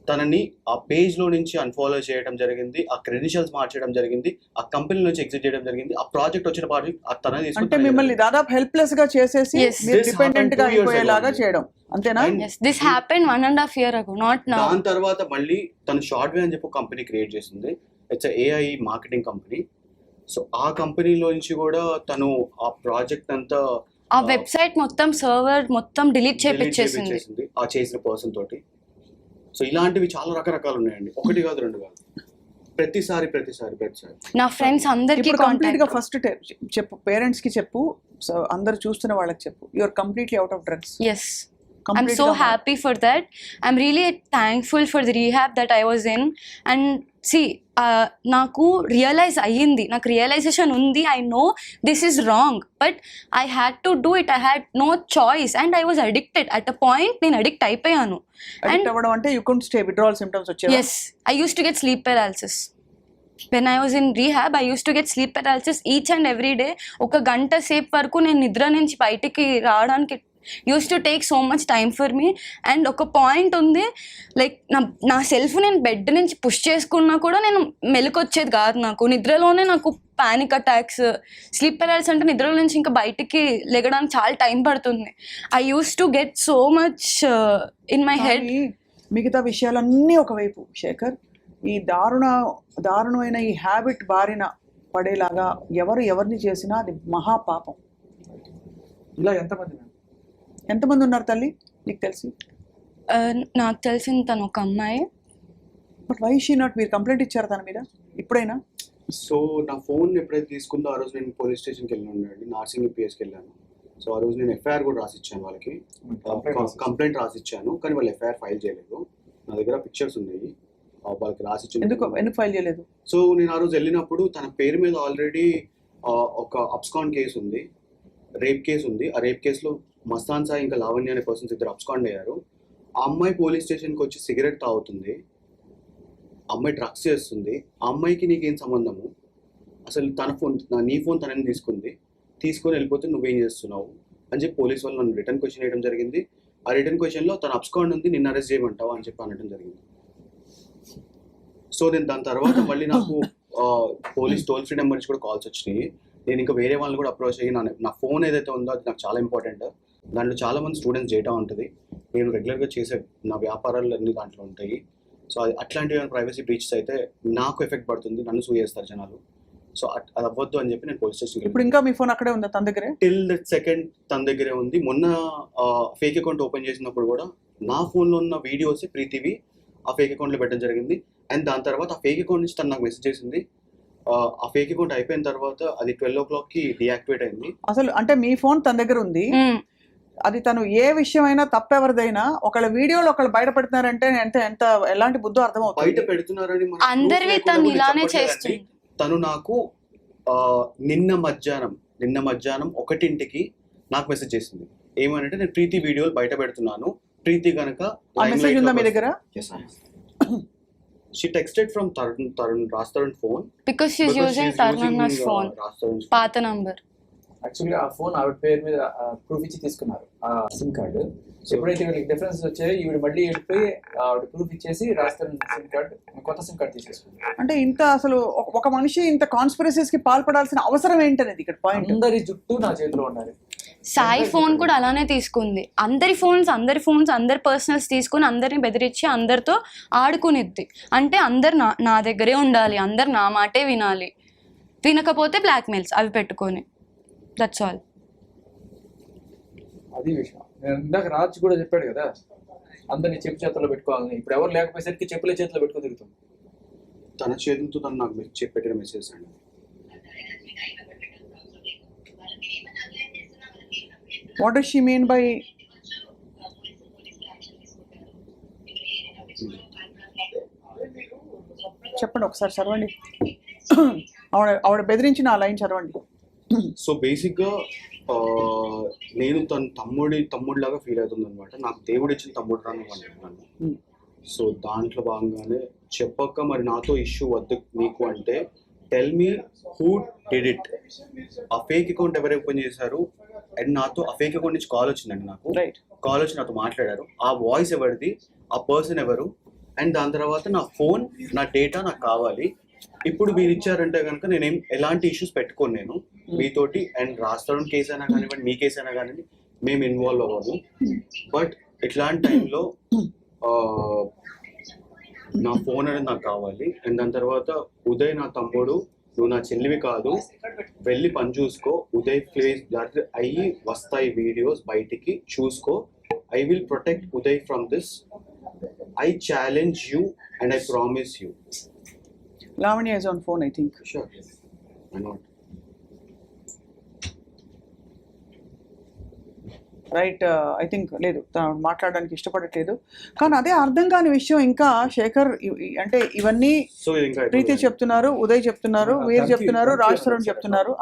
తనని ఆ పేజ్లో నుంచి అన్ఫాలో చేయడం జరిగింది, ఆ క్రెడెన్షియల్స్ మార్చడం జరిగింది, ఆ కంపెనీ నుంచి ఎగ్జిట్ చేయడం జరిగింది. ఆ ప్రాజెక్ట్ వచ్చిన ప్రాజెక్ట్ తన అంటే మిమ్మల్ని దాదాపు హెల్ప్లెస్ గా చేసేసి డిపెండెంట్ గా అయిపోయేలాగా చేయడం, అంతేనా? This happened 1.5 year ago, not now. దాని తర్వాత మళ్ళీ తను షార్ట్ వే అని చెప్పి కంపెనీ క్రియేట్ చేసింది. It's AI marketing company. So ఆ కంపెనీలో నుంచి కూడా తను ఆ ప్రాజెక్ట్ అంతా, ఆ వెబ్సైట్ మొత్తం సర్వర్ మొత్తం డిలీట్ చేపించేసింది ఆ చేసిన పర్సన్ తోటి. సో ఇలాంటివి చాలా రకరకాలు ఉన్నాయండి, ఒకటి కాదు రెండు కాదు, ప్రతిసారి నా ఫ్రెండ్స్ అందరికీ కంప్లీట్ గా ఫస్ట్ చెప్పు, పేరెంట్స్ కి చెప్పు, సో అందరు చూస్తున్న వాళ్ళకి చెప్పు, you are completely out of drugs. yes, I'm so happy for that. I'm really thankful for the rehab that I was in. And see, నాకు రియలైజ్ అయ్యింది, నాకు రియలైజేషన్ ఉంది. I know this is wrong, but I had to do it. I had no choice and I was addicted. At a point నేను addict అయిపోయాను. Addict అవ్వడం అంటే you couldn't stay, withdrawal symptoms వచ్చేవా? Yes, I used to get sleep paralysis. When I was in rehab, I used to get sleep paralysis each and every day. ఒక గంట సేపు వరకు నేను నిద్ర నుంచి బయటికి రావడానికి used to take so much time for me. And ఒక పాయింట్ ఉంది, లైక్ నా సెల్ఫ్ నేను బెడ్ నుంచి పుష్ చేసుకున్నా కూడా నేను మెలకొచ్చేది కాదు. నాకు నిద్రలోనే నాకు పానిక్ అటాక్స్, స్లీప్ పెరాలిసిస్ అంటే నిద్రలో నుంచి ఇంకా బయటికి లెగడానికి చాలా టైం పడుతుంది. I use to get so much in my head. మిగతా విషయాలన్నీ ఒకవైపు శేఖర్, ఈ దారుణమైన ఈ హ్యాబిట్ బారిన పడేలాగా ఎవరిని చేసినా అది మహాపాపం. ఇలా ఎంతమంది ఉన్నారు తల్లి నీకు తెలిసి? నాకు తెలిసిన తను ఒక అమ్మాయి. బట్ వై షీ నాట్, మీరు కంప్లైంట్ ఇచ్చారు తన మీద ఇప్పుడైనా? సో నా ఫోన్ ఎప్పుడైతే తీసుకుందో ఆ రోజు నేను పోలీస్ స్టేషన్కి వెళ్ళి ఉండండి, నార్సింగ్ పిఎస్కి వెళ్ళాను. సో ఆ రోజు నేను ఎఫ్ఐఆర్ కూడా రాసిచ్చాను, వాళ్ళకి కంప్లైంట్ రాసిచ్చాను, కానీ వాళ్ళు ఎఫ్ఐఆర్ ఫైల్ చేయలేదు. నా దగ్గర పిక్చర్స్ ఉన్నాయి, వాళ్ళకి రాసిచ్చాను. ఎందుకు ఫైల్ చేయలేదు? సో నేను ఆ రోజు వెళ్ళినప్పుడు తన పేరు మీద ఆల్రెడీ ఒక అబ్స్కాండ్ కేసు ఉంది, రేప్ కేసు ఉంది. ఆ రేప్ కేసులో మస్తాన్ సాయి ఇంకా లావణ్య అనే పర్సన్స్ ఇద్దరు అబ్స్కాండ్ అయ్యారు. ఆ అమ్మాయి పోలీస్ స్టేషన్కి వచ్చి సిగరెట్ తాగుతుంది, ఆ అమ్మాయి డ్రగ్స్ చేస్తుంది. ఆ అమ్మాయికి నీకేం సంబంధము? అసలు తన ఫోన్, నీ ఫోన్ తనని తీసుకొని వెళ్ళిపోతే నువ్వేం చేస్తున్నావు అని చెప్పి పోలీస్ వాళ్ళు నన్ను రిటర్న్ క్వశ్చన్ వేయడం జరిగింది. ఆ రిటర్న్ క్వశ్చన్లో తన అబ్స్కాండ్ ఉంది, నిన్ను అరెస్ట్ చేయమంటావా అని చెప్పి అనడం జరిగింది. సో నేను దాని తర్వాత మళ్ళీ నాకు పోలీస్ టోల్ ఫ్రీ నెంబర్ నుంచి కూడా కాల్స్ వచ్చినాయి. నేను ఇంకా వేరే వాళ్ళని కూడా అప్రోచ్ అయ్యి నా ఫోన్ ఏదైతే ఉందో అది నాకు చాలా ఇంపార్టెంట్. దాంట్లో చాలా మంది స్టూడెంట్స్ డేటా ఉంటుంది, నేను రెగ్యులర్గా చేసే నా వ్యాపారాలు అన్ని దాంట్లో ఉంటాయి. సో అట్లాంటివి ప్రైవసీ బ్రీచెస్ అయితే నాకు ఎఫెక్ట్ పడుతుంది, నన్ను సూ చేస్తారు జనాలు. సో అది అవ్వద్దు అని చెప్పి నేను పోలీస్ స్టేషన్. ఇప్పుడు ఇంకా మీ ఫోన్ అక్కడే ఉందా తన దగ్గరే? టిల్ దట్ సెకండ్ తన దగ్గరే ఉంది. మొన్న ఫేక్ అకౌంట్ ఓపెన్ చేసినప్పుడు కూడా నా ఫోన్లో ఉన్న వీడియోస్ ప్రీతివి ఆ ఫేక్ అకౌంట్లో పెట్టడం జరిగింది. అండ్ దాని తర్వాత ఆ ఫేక్ అకౌంట్ నుంచి తను నాకు మెసేజ్ చేసింది. ఆ ఫేక్ అకౌంట్ అయిపోయిన తర్వాత అది 12 o'clockకి డియాక్టివేట్ అయింది. అసలు అంటే మీ ఫోన్ తన దగ్గర ఉంది, అది తను ఏ విషయమైనా తప్పెవరిదైనా ఒకళ్ళ వీడియోలు ఒకళ్ళు బయట పెడుతున్నారంటే ఎంత ఎలాంటి బుద్ధో అర్థమవుతుంది. బయట పెడుతున్నారని అందరివి తను ఇలానే చేస్తుంది. తను నాకు నిన్న మధ్యాహ్నం 1:00కి నాకు మెసేజ్ చేసింది. ఏమనంటే నేను ప్రీతి వీడియోలు బయట పెడుతున్నాను, ప్రీతి కనుక మెసేజ్ ఉందా మీ దగ్గర? She texted from Raj Tarun phone because she's using Tarun's phone, పాత నంబర్. యాక్చువల్లీ ఆ ఫోన్ ఆవిడ పేరు మీద ప్రూఫ్ ఇచ్చి తీసుకున్నారు ఆ సిమ్ కార్డు. ఎప్పుడైతే వీళ్ళకి డిఫరెన్స్ వచ్చాయో ఈవిడ మళ్ళీ వెళ్ళిపోయి ఆవిడ ప్రూఫ్ ఇచ్చేసి రాస్తారు సిమ్ కార్డు, కొత్త సిమ్ కార్డు తీసేసుకుంది. అంటే ఇంత అసలు ఒక మనిషి ఇంత కాన్స్పిరసీస్ కి పాల్పడాల్సిన అవసరం ఏంటనేది ఇక్కడ పాయింట్. అందరి జుట్టు నా చేతిలో ఉండాలి. సాయి ఫోన్ కూడా అలానే తీసుకుంది. అందరి ఫోన్స్ అందరి పర్సనల్స్ తీసుకుని అందరిని బెదిరించి అందరితో ఆడుకునిద్ది. అంటే అందరు నా దగ్గరే ఉండాలి, అందరు నా మాటే వినాలి, వినకపోతే బ్లాక్మెయిల్స్ అవి పెట్టుకొని. That's all. అది విషయం. నేను ఇందాక రాజ్ కూడా చెప్పాడు కదా, అందరినీ చెప్పు చేతుల్లో పెట్టుకోవాలని. ఇప్పుడు ఎవరు లేకపోయేసరికి చెప్పులే చేతిలో పెట్టుకుని తిరుగుతుంది. తన చేతులతో తను నాకు పెట్టిన మెసేజ్ అండి. What does she mean by చెప్పండి ఒకసారి చదవండి. ఆవిడ బెదిరించిన ఆ లైన్ చదవండి. సో బేసిక్గా నేను తన తమ్ముడిలాగా ఫీల్ అవుతుంది అనమాట. నాకు దేవుడు ఇచ్చిన తమ్ముడు రాను. సో దాంట్లో భాగంగానే చెప్పక మరి నాతో ఇష్యూ వద్దు నీకు అంటే tell me who did it. ఆ ఫేక్ అకౌంట్ ఎవరు ఓపెన్ చేశారు అండ్ నాతో ఆ ఫేక్ అకౌంట్ నుంచి కాల్ వచ్చిందండి. నాకు కాల్ వచ్చి నాతో మాట్లాడారు. ఆ వాయిస్ ఎవరిది, ఆ పర్సన్ ఎవరు, అండ్ దాని తర్వాత నా ఫోన్, నా డేటా నాకు కావాలి. ఇప్పుడు మీరు ఇచ్చారంటే కనుక నేనేం ఎలాంటి ఇష్యూస్ పెట్టుకోను నేను మీతోటి. అండ్ రాష్ట్రం కేసు అయినా కానివ్వండి, మీ కేసు అయినా కానివ్వండి, మేము ఇన్వాల్వ్ అవ్వము. బట్ ఇట్లాంటి టైంలో నా ఫోన్ అనేది నాకు కావాలి. అండ్ దాని తర్వాత ఉదయ్ నా తమ్ముడు, నువ్వు నా చెల్లివి కాదు, వెళ్ళి పని చూసుకో. ఉదయ్ ప్లేస్ అయ్యి వస్తాయి వీడియోస్ బయటికి, చూసుకో. I will protect Uday from this. I challenge you and I promise you. Lavanya is on phone, I think. Sure. Why not? Right. I think లేదు, తను మాట్లాడడానికి ఇష్టపడట్లేదు. కానీ అదే అర్థం కాని విషయం ఇంకా శేఖర్, అంటే ఇవన్నీ ప్రీతి చెప్తున్నారు, ఉదయ్ చెప్తున్నారు, వీరు చెప్తున్నారు, రాజ్ తరుణ్ చెప్తున్నారు.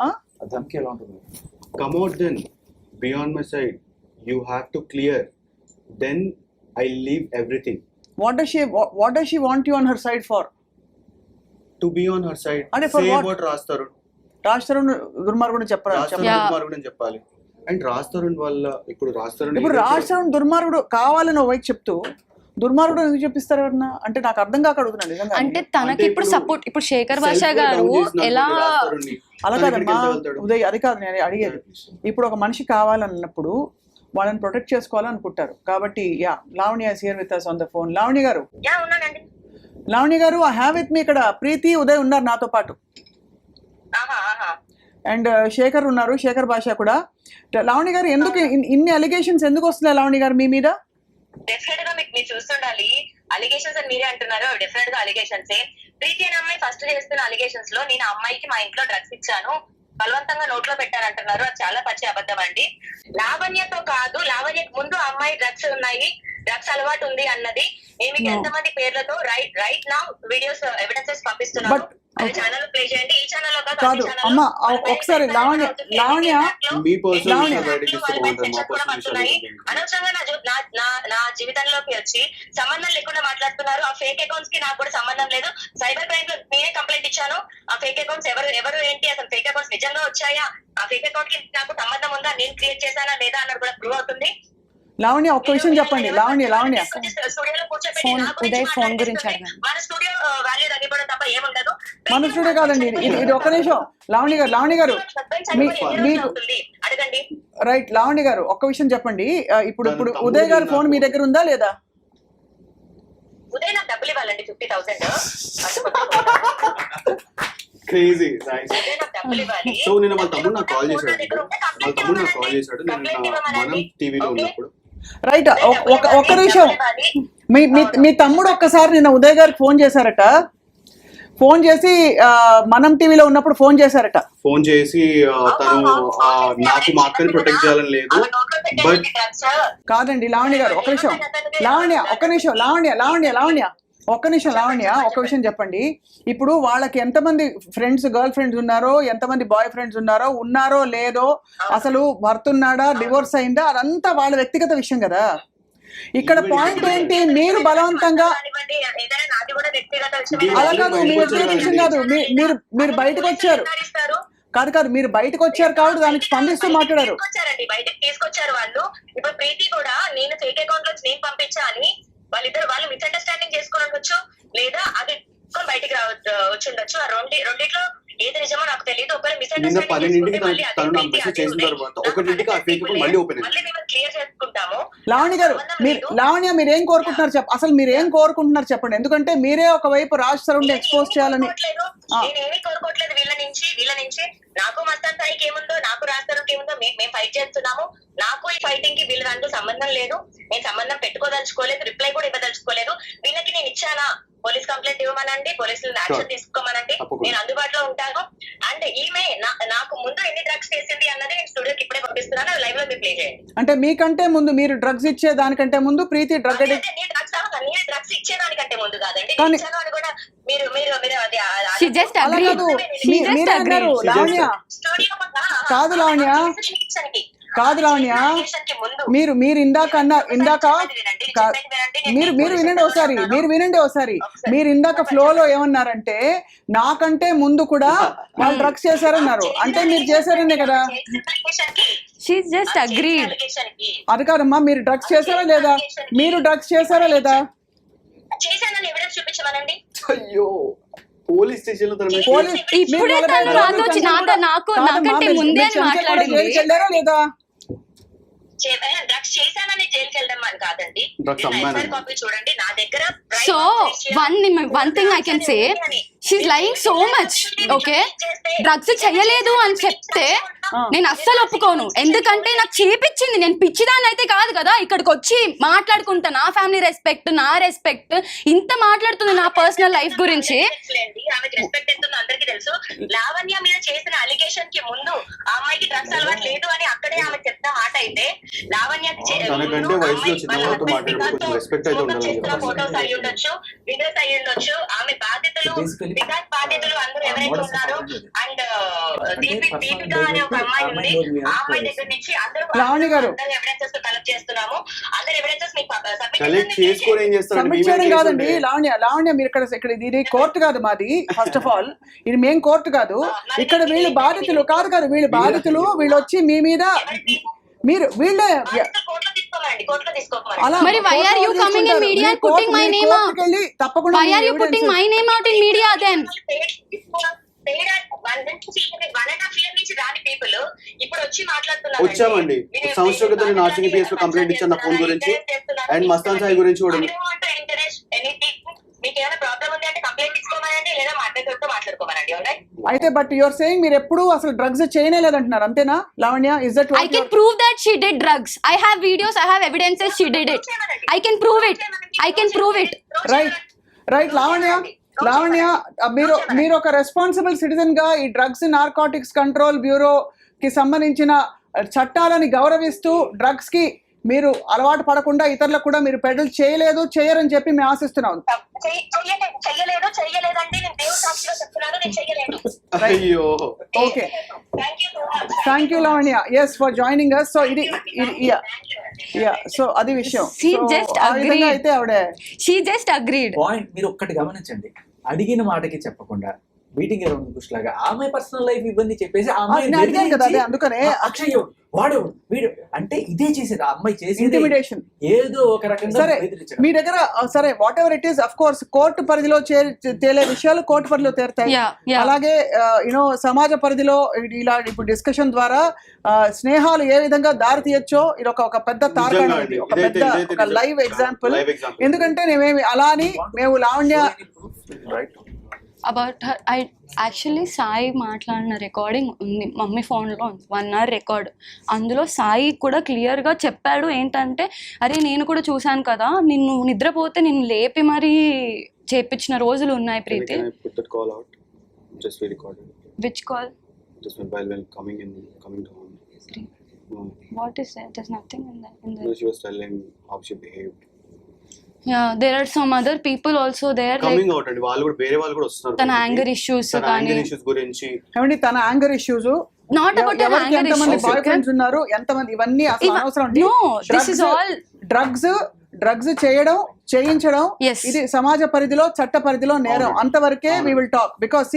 Come out then, be on my side. You have to clear. Then I leave everything. What does she want you on her side for? To be on her side. Say about Raj Tarun. Raj Tarun దుర్మార్గుడు చెప్పాలి. And Raj Tarun వల్ల ఇప్పుడు రాజ్ తరుణ్ దుర్మార్గుడు కావాలని వైపు చెప్తూ దుర్మార్గుడు ఎందుకు చెప్పిస్తారు ఎవరన్నా? అంటే నాకు అర్థం కాక అడుగుతున్నాను నిజంగా. అంటే తనకి ఇప్పుడు సపోర్ట్, ఇప్పుడు శేఖర్ భాష గారు ఎలా అలా కాదమ్మా ఉదయ్, అది కాదు నేను అడిగేది. ఇప్పుడు ఒక మనిషి కావాలన్నప్పుడు వాళ్ళని ప్రొటెక్ట్ చేసుకోవాలనుకుంటారు. కాబట్టి Lavanya is here with us on the phone. Lavanya గారు, ఐ హ్యావ్ విత్ మీ ఇక్కడ ప్రీతి, ఉదయ్ ఉన్నారు నాతో పాటు. అండ్ శేఖర్ ఉన్నారు, శేఖర్ భాష కూడా. లావణ్య గారు, ఎందుకు ఇన్ని అలిగేషన్స్ ఎందుకు వస్తున్నాయి లావణ్య గారు మీ మీద? డెఫినెట్ గా మీరు చూస్తుండాలి. అలిగేషన్స్ అని మీరే అంటున్నారు, డెఫినెట్ గా అలిగేషన్స్. ప్రీతి అనే అమ్మాయి ఫస్ట్ చేస్తున్న అలిగేషన్స్ లో నేను అమ్మాయికి మా ఇంట్లో డ్రగ్స్ ఇచ్చాను, బలవంతంగా నోట్లో పెట్టారంటున్నారు. అది చాలా పచ్చి అబద్ధం అండి. లావణ్యతో కాదు, లావణ్యకు ముందు అమ్మాయి డ్రగ్స్ ఉన్నాయి, డ్రగ్స్ అలవాటు ఉంది అన్నది మీకు ఎంతమంది పేర్లతో రైట్ నౌ వీడియోస్ ఎవిడెన్సెస్ పంపిస్తున్నారు. అది ఛానల్ ప్లే చేయండి. ఈ ఛానల్ కాదు అమ్మ, ఒకసారి లావణ్య మీ పర్సనల్ లావణ్య. విషయాలు బయటకి తీస్తే బాగుంటుంది. మా పర్సనల్ విషయాలు అనవసరంగా నా జీవితంలోకి వచ్చి సంబంధం లేకుండా మాట్లాడుతున్నారు. ఆ ఫేక్ అకౌంట్స్ కి నాకు కూడా సంబంధం లేదు. సైబర్ క్రైమ్ లో నేనే కంప్లైంట్ ఇచ్చాను. ఆ ఫేక్ అకౌంట్స్ ఎవరు ఏంటి, అసలు ఫేక్ అకౌంట్స్ నిజంగా వచ్చాయా, ఆ ఫేక్ అకౌంట్ కి నాకు సంబంధం ఉందా, నేను క్రియేట్ చేశానా లేదా అన్నది కూడా ప్రూవ్ అవుతుంది. లావణ్య ఒక్క విషయం చెప్పండి. లావణ్య స్టూడియోలో కూర్చోబెట్టి ఫోన్, నా గురించి ఉదయ్ ఫోన్ గురించి మాట్లాడేస్తుంటే అడగండి. మన స్టూడియో వాల్యూ తగ్గిపోవడం తప్ప ఏముండదు. మన స్టూడియో కాదండి ఇది ఒక్క నిమిషం. లావణ్య గారు మీకు అడగండి. రైట్. లావణ్య గారు ఒక్క విషయం చెప్పండి. ఇప్పుడు ఉదయ్ గారి ఫోన్ మీ దగ్గర ఉందా లేదా? ఉదయ్ నాకు డబ్బులు ఇవ్వాలండి 50,000. క్రేజీ. ఉదయ్ నాకు డబ్బులు ఇవ్వాలి. సో నేను వాళ్ళ తమ్ముడు నాకు కాల్ చేశాడు. నేను మనం టీవీలో ఉన్నప్పుడు. రైట్. ఒక్క నిమిషం. మీ తమ్ముడు ఒక్కసారి నిన్న ఉదయ్ గారికి ఫోన్ చేశారట. ఫోన్ చేసి మనం టీవీలో ఉన్నప్పుడు ఫోన్ చేశారట. ఫోన్ చేసి తను నాకు మా అక్కని ప్రొటెక్ట్ చేయాలని లేదు. బట్ కాదండి లావణ్య గారు ఒక్క నిమిషం. లావణ్య ఒక్క విషయం చెప్పండి. ఇప్పుడు వాళ్ళకి ఎంతమంది ఫ్రెండ్స్, గర్ల్ ఫ్రెండ్స్ ఉన్నారో, ఎంతమంది బాయ్ ఫ్రెండ్స్ ఉన్నారో లేదో, అసలు భర్త ఉన్నాడా, డివోర్స్ అయిందా, అదంతా వాళ్ళ వ్యక్తిగత విషయం కదా. ఇక్కడ పాయింట్ ఏంటి, మీరు బలవంతంగా అలా కాదు, మీ వ్యక్తిగత విషయం కాదు, మీరు బయటకు వచ్చారు కాదు మీరు బయటకు వచ్చారు కాబట్టి దానికి స్పందిస్తూ మాట్లాడారు. బయటకు తీసుకొచ్చారు వాళ్ళు. ఇప్పుడు ప్రీతి కూడా నేను ఫేక్ అకౌంట్ లో నేను పంపించా అని వాళ్ళు మిస్అండర్స్టాండింగ్ చేసుకుని ఉండొచ్చు, లేదా అది బయటికి వచ్చి ఉండొచ్చు. ఆ రెండిట్లో ఏది నిజమో నాకు తెలియదు. ఒకవేళ నిన్న 12ంటికి తను నాకు మెసేజ్ చేసిన తర్వాత 1ంటికి ఆ ఫేక్ అకౌంట్ మళ్ళీ ఓపెన్ అయింది. క్లియర్ చేసుకుంటాము. లావణ్య గారు మీరు ఏం కోరుకుంటున్నారు అసలు మీరు ఏం కోరుకుంటున్నారు చెప్పండి. ఎందుకంటే మీరే ఒకవైపు రాజ్ తరుణ్ ఎక్స్పోజ్ చేయాలని. నేనేమీ కోరుకోవట్లేదు వీళ్ళ నుంచి. నాకు మస్తాన్ సాయికి ఏముందో, నాకు రాజ్ తరుణ్కి ఏముందో మేము ఫైట్ చేస్తున్నాము. నాకు ఈ ఫైటింగ్ కి వీళ్ళ దాంట్లో సంబంధం లేదు. నేను సంబంధం పెట్టుకోదలుచుకోలేదు, రిప్లై కూడా ఇవ్వదలుచుకోలేదు. వీళ్ళకి నేను ఇచ్చానా, పోలీస్ కంప్లైంట్ ఇవ్వమనండి, పోలీసులు యాక్షన్ తీసుకోమనండి, నేను అందుబాటులో ఉంటాను. అండ్ ఈమె నాకు ముందు ఎన్ని డ్రగ్స్ చేసింది అన్నది నేను స్టూడియోకి ఇప్పుడే పంపిస్తున్నాను. లైవ్ లో మీరు ప్లే చేయండి. అంటే మీకంటే ముందు, మీరు డ్రగ్స్ ఇచ్చే దానికంటే ముందు ప్రీతి డ్రగ్స్ ఇచ్చేదానికంటే ముందు కాదండి, ఇచ్చాను అని కూడా మీరు She just agreed. లావణ్య కాదు లావణ్య మీరు ఇందాక వినండి ఒకసారి. మీరు ఇందాక ఫ్లోలో ఏమన్నారంటే నాకంటే ముందు కూడా వాళ్ళు డ్రగ్స్ చేశారన్నారు. అంటే మీరు చేశారనే కదా. She just agreed. అది కాదమ్మా, మీరు డ్రగ్స్ చేశారా లేదా? చేశానని ఎవిడెన్స్ చూపించమనండి. అయ్యో, పోలీస్ స్టేషన్ లో ఇప్పుడే తను నాకంటే ముందే అని మాట్లాడింది. లేదా డ్రగ్స్ చేశానని జైలుకి వెళ్ళడం అని కాదండి. కాపీ చూడండి నా దగ్గర. So one thing I can say, she's lying so much. Okay, drugs చెయ్యలేదు అని చెప్తే నేను అస్సలు ఒప్పుకోను. ఎందుకంటే నాకు చేపించింది, నేను పిచ్చిదాన్ని అయితే కాదు కదా. ఇక్కడికి వచ్చి మాట్లాడుకుంటా, నా ఫ్యామిలీ రెస్పెక్ట్, నా రెస్పెక్ట్, ఇంత మాట్లాడుతుంది నా పర్సనల్ లైఫ్ గురించి. ఆమెకి రెస్పెక్ట్ ఎంతుందో అందరికీ తెలుసు. లావణ్య మీద చేసిన అలిగేషన్ కి ముందు ఆ అమ్మాయికి డ్రగ్స్ అలవాటు లేదు అని అక్కడే ఆమె చెప్తా మాట అయితే, లావణ్యకి ఫోటోస్ అయ్యి ఉండొచ్చు, వీడియోస్ అయ్యి ఉండొచ్చు. ఆమె బాధ్యతలు అందరూ ఎవరైతే ఉన్నారో, అండ్ దీపిక అనే ఒక అమ్మాయి ఉంది, ఆ అమ్మాయి దగ్గర నుంచి అందరూ ఎవిడెన్సెస్ కలెక్ట్ చేస్తున్నాము. అందరు ఎవిడెన్సెస్ సబ్మిట్ చేయడం కాదండి లావణ్య మీరు ఇక్కడ ఇది కోర్టు కాదు మాది. ఫస్ట్ ఆఫ్ ఆల్ ఇది మేం కోర్టు కాదు. ఇక్కడ వీళ్ళు బాధితులు కాదు వీళ్ళు బాధితులు. వీళ్ళు వచ్చి మీ మీద వీళ్ళే మరి why are you coming in media and putting my name out? Why are you putting my name out in media then? వచ్చామండి. సంవత్సరం క్రితం నేను RCPS లో కంప్లైంట్ ఇచ్చాను ఫోన్ గురించి అండ్ మస్తాన్ సాయి గురించి కూడా. అయితే బట్ యువర్ సేయింగ్ మీరు ఎప్పుడు అసలు డ్రగ్స్ చేయలేదంటున్నారు, అంతేనా Lavanya? Is that I can prove that she did drugs. I have videos, I have evidences she did it. I can prove it. Right Lavanya మీరు ఒక రెస్పాన్సిబుల్ సిటిజన్ గా ఈ డ్రగ్స్ నార్కోటిక్స్ కంట్రోల్ బ్యూరో కి సంబంధించిన చట్టాలని గౌరవిస్తూ డ్రగ్స్ కి మీరు అలవాటు పడకుండా ఇతరులకు కూడా మీరు పెడల్ చేయరని చెప్పి మేము ఆశిస్తున్నాం. చెయ్యలేదు చెయ్యలేదండి, నేను దేవుడు సాక్షిగా చెప్తున్నాను, నేను చెయ్యలేదు. అయ్యో okay, thank you so much. Thank you Lavanya, yes for joining us. So ఇది సో అది విషయం. She So, just ఆ విధంగా agreed. అయితే ఆవిడ షీ జస్ట్ అగ్రీడ్. పాయింట్ మీరు ఒక్కటి గమనించండి, అడిగిన మాటకి చెప్పకుండా మీటింగ్ అరౌండ్ బుష్ లాగా ఆమె పర్సనల్ లైఫ్ ఇవన్నీ చెప్పేసి ఆ అమ్మాయి నేను అడిగాను కదా, అదే అందుకనే అక్షయ్ వాడు వీడు అంటే ఇదే చేసేది ఆ అమ్మాయి చేసేది ఇంటిమిడేషన్. ఏదో ఒక రకంగా సరే బెదిరించడం. మీ దగ్గర సరే what ever it is, of course court పరిధిలో తేలే విషయాలు కోర్టు పరిధిలో తేరుతాయి. Yeah. అలాగే యూనో సమాజ పరిధిలో ఇలా ఇప్పుడు డిస్కషన్ ద్వారా స్నేహాలు ఏ విధంగా దారి తీయొచ్చో ఇది ఒక పెద్ద తార్కాణం, ఇది ఒక పెద్ద ఒక లైవ్ ఎగ్జాంపుల్. ఎందుకంటే మేమేమి అలా అని మేము Lavanya write about her, I actually Sai మాట్లాడిన రికార్డింగ్ ఉంది మమ్మీ ఫోన్లో, 1 hour రికార్డ్. అందులో సాయి కూడా క్లియర్గా చెప్పాడు ఏంటంటే, అరే నేను కూడా చూశాను కదా, నిన్ను నిద్రపోతే నిన్ను లేపి మరీ చేపించిన రోజులు ఉన్నాయి Preeti. Which call? What is that? There is nothing in that. She was telling how she behaved. Yeah, there are some other people also there, like Coming out అండి, వాళ్ళు కూడా వేరే వాళ్ళు కూడా వస్తున్నారు. తన యాంగర్ ఇష్యూస్ తన కానీ, anger issues గురించి ఏమండి తన యాంగర్ ఇష్యూస్, నాట్ అబౌట్ ఎవరికి యాంగర్ ఎంతమంది ఇష్యూస్. బాయ్ ఫ్రెండ్స్ ఉన్నారు, ఎంతమంది, ఇవన్నీ అసలు అనవసరం అండి. No, this is all drugs చేయించడం Yes. ఇది సమాజ పరిధిలో చట్ట పరిధిలో నేరం. అంతవరకే we will talk. Because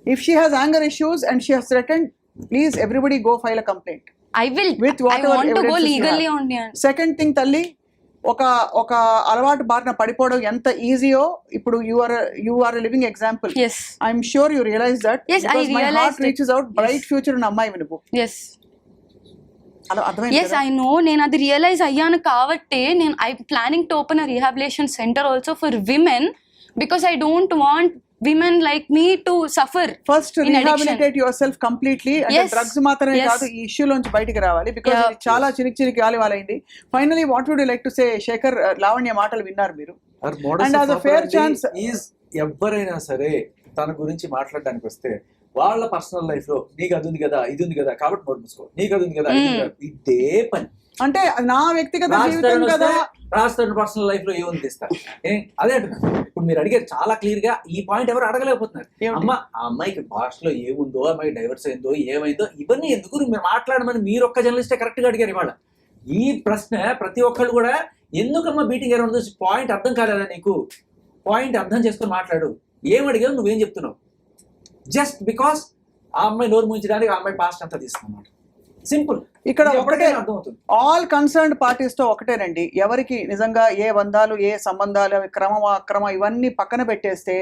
if she has anger issues and she has threatened, please everybody go file a complaint. I will. With I whatever want to go evidences you legally have. only. Second thing తల్లి, ఒక అలవాటు బారిన పడిపోవడం ఎంత ఈజీయో ఇప్పుడు you are living example. Yes. I'm sure you realise that. Yes, I my realized heart it. Reaches out, bright future ఉన్న అమ్మాయి నువ్వు. Yes. అలా అర్థమైంది Yes, కదా? I know. నేను అది రియలైజ్ అయ్యాను కాబట్టి నేను I planning to open a rehabilitation centre also for women, because I don't want women like me to suffer first in addiction. Rehabilitate your self completely. అంటే Yes. Drugs మాత్రమే Yes. కాదు, ఈ issue లోంచి బయటికి రావాలి. Because Yeah. ఇది చాలా చిరికి గాలివాలైంది. Finally what would you like to say Shekhar? Lavanya మాటలు విన్నారు మీరు. And as a fair chance- ఎవరైనా సరే తన గురించి మాట్లాడడానికి వస్తే వాళ్ళ పర్సనల్ లైఫ్ లో నీకు అది ఉంది కదా, ఇది ఉంది కదా, కాబట్టి నోట్ మూసుకో, నీకు అది ఉంది కదా, ఇది ఉంది కదా. ఇదే పని. అంటే నా వ్యక్తిగత జీవితం కదా. రాజధాని పర్సనల్ లైఫ్ లో ఏముంది ఇస్తా అదే అంటున్నా. ఇప్పుడు మీరు అడిగారు చాలా క్లియర్ గా, ఈ పాయింట్ ఎవరు అడగలేకపోతున్నారు. అమ్మ ఆ అమ్మాయికి భాషలో ఏముందో, అమ్మాయి డైవర్స్ అయిందో ఏమైందో ఇవన్నీ ఎందుకు మీరు మాట్లాడమని మీరు ఒక్క జర్నలిస్టే కరెక్ట్ గా అడిగారు ఇవాళ. ఈ ప్రశ్న ప్రతి ఒక్కళ్ళు కూడా ఎందుకమ్మా బీటింగ్ అరౌండ్ దిస్ పాయింట్ అర్థం కాలేదా నీకు? పాయింట్ అర్థం చేసుకొని మాట్లాడు. ఏం అడిగావు, నువ్వేం చెప్తున్నావు? జస్ట్ బికాస్ ఆ అమ్మాయి నోరు ముంచడానికి ఆ అమ్మాయి పాస్ట్ అంతా తీసుకున్నమాట. సింపుల్. ఇక్కడ ఒకటే, అర్థమవుతుంది. ఆల్ కన్సర్న్డ్ పార్టీస్ తో ఒకటేనండి, ఎవరికి నిజంగా ఏ బంధాలు, ఏ సంబంధాలు, అవి క్రమం అక్రమ ఇవన్నీ పక్కన పెట్టేస్తే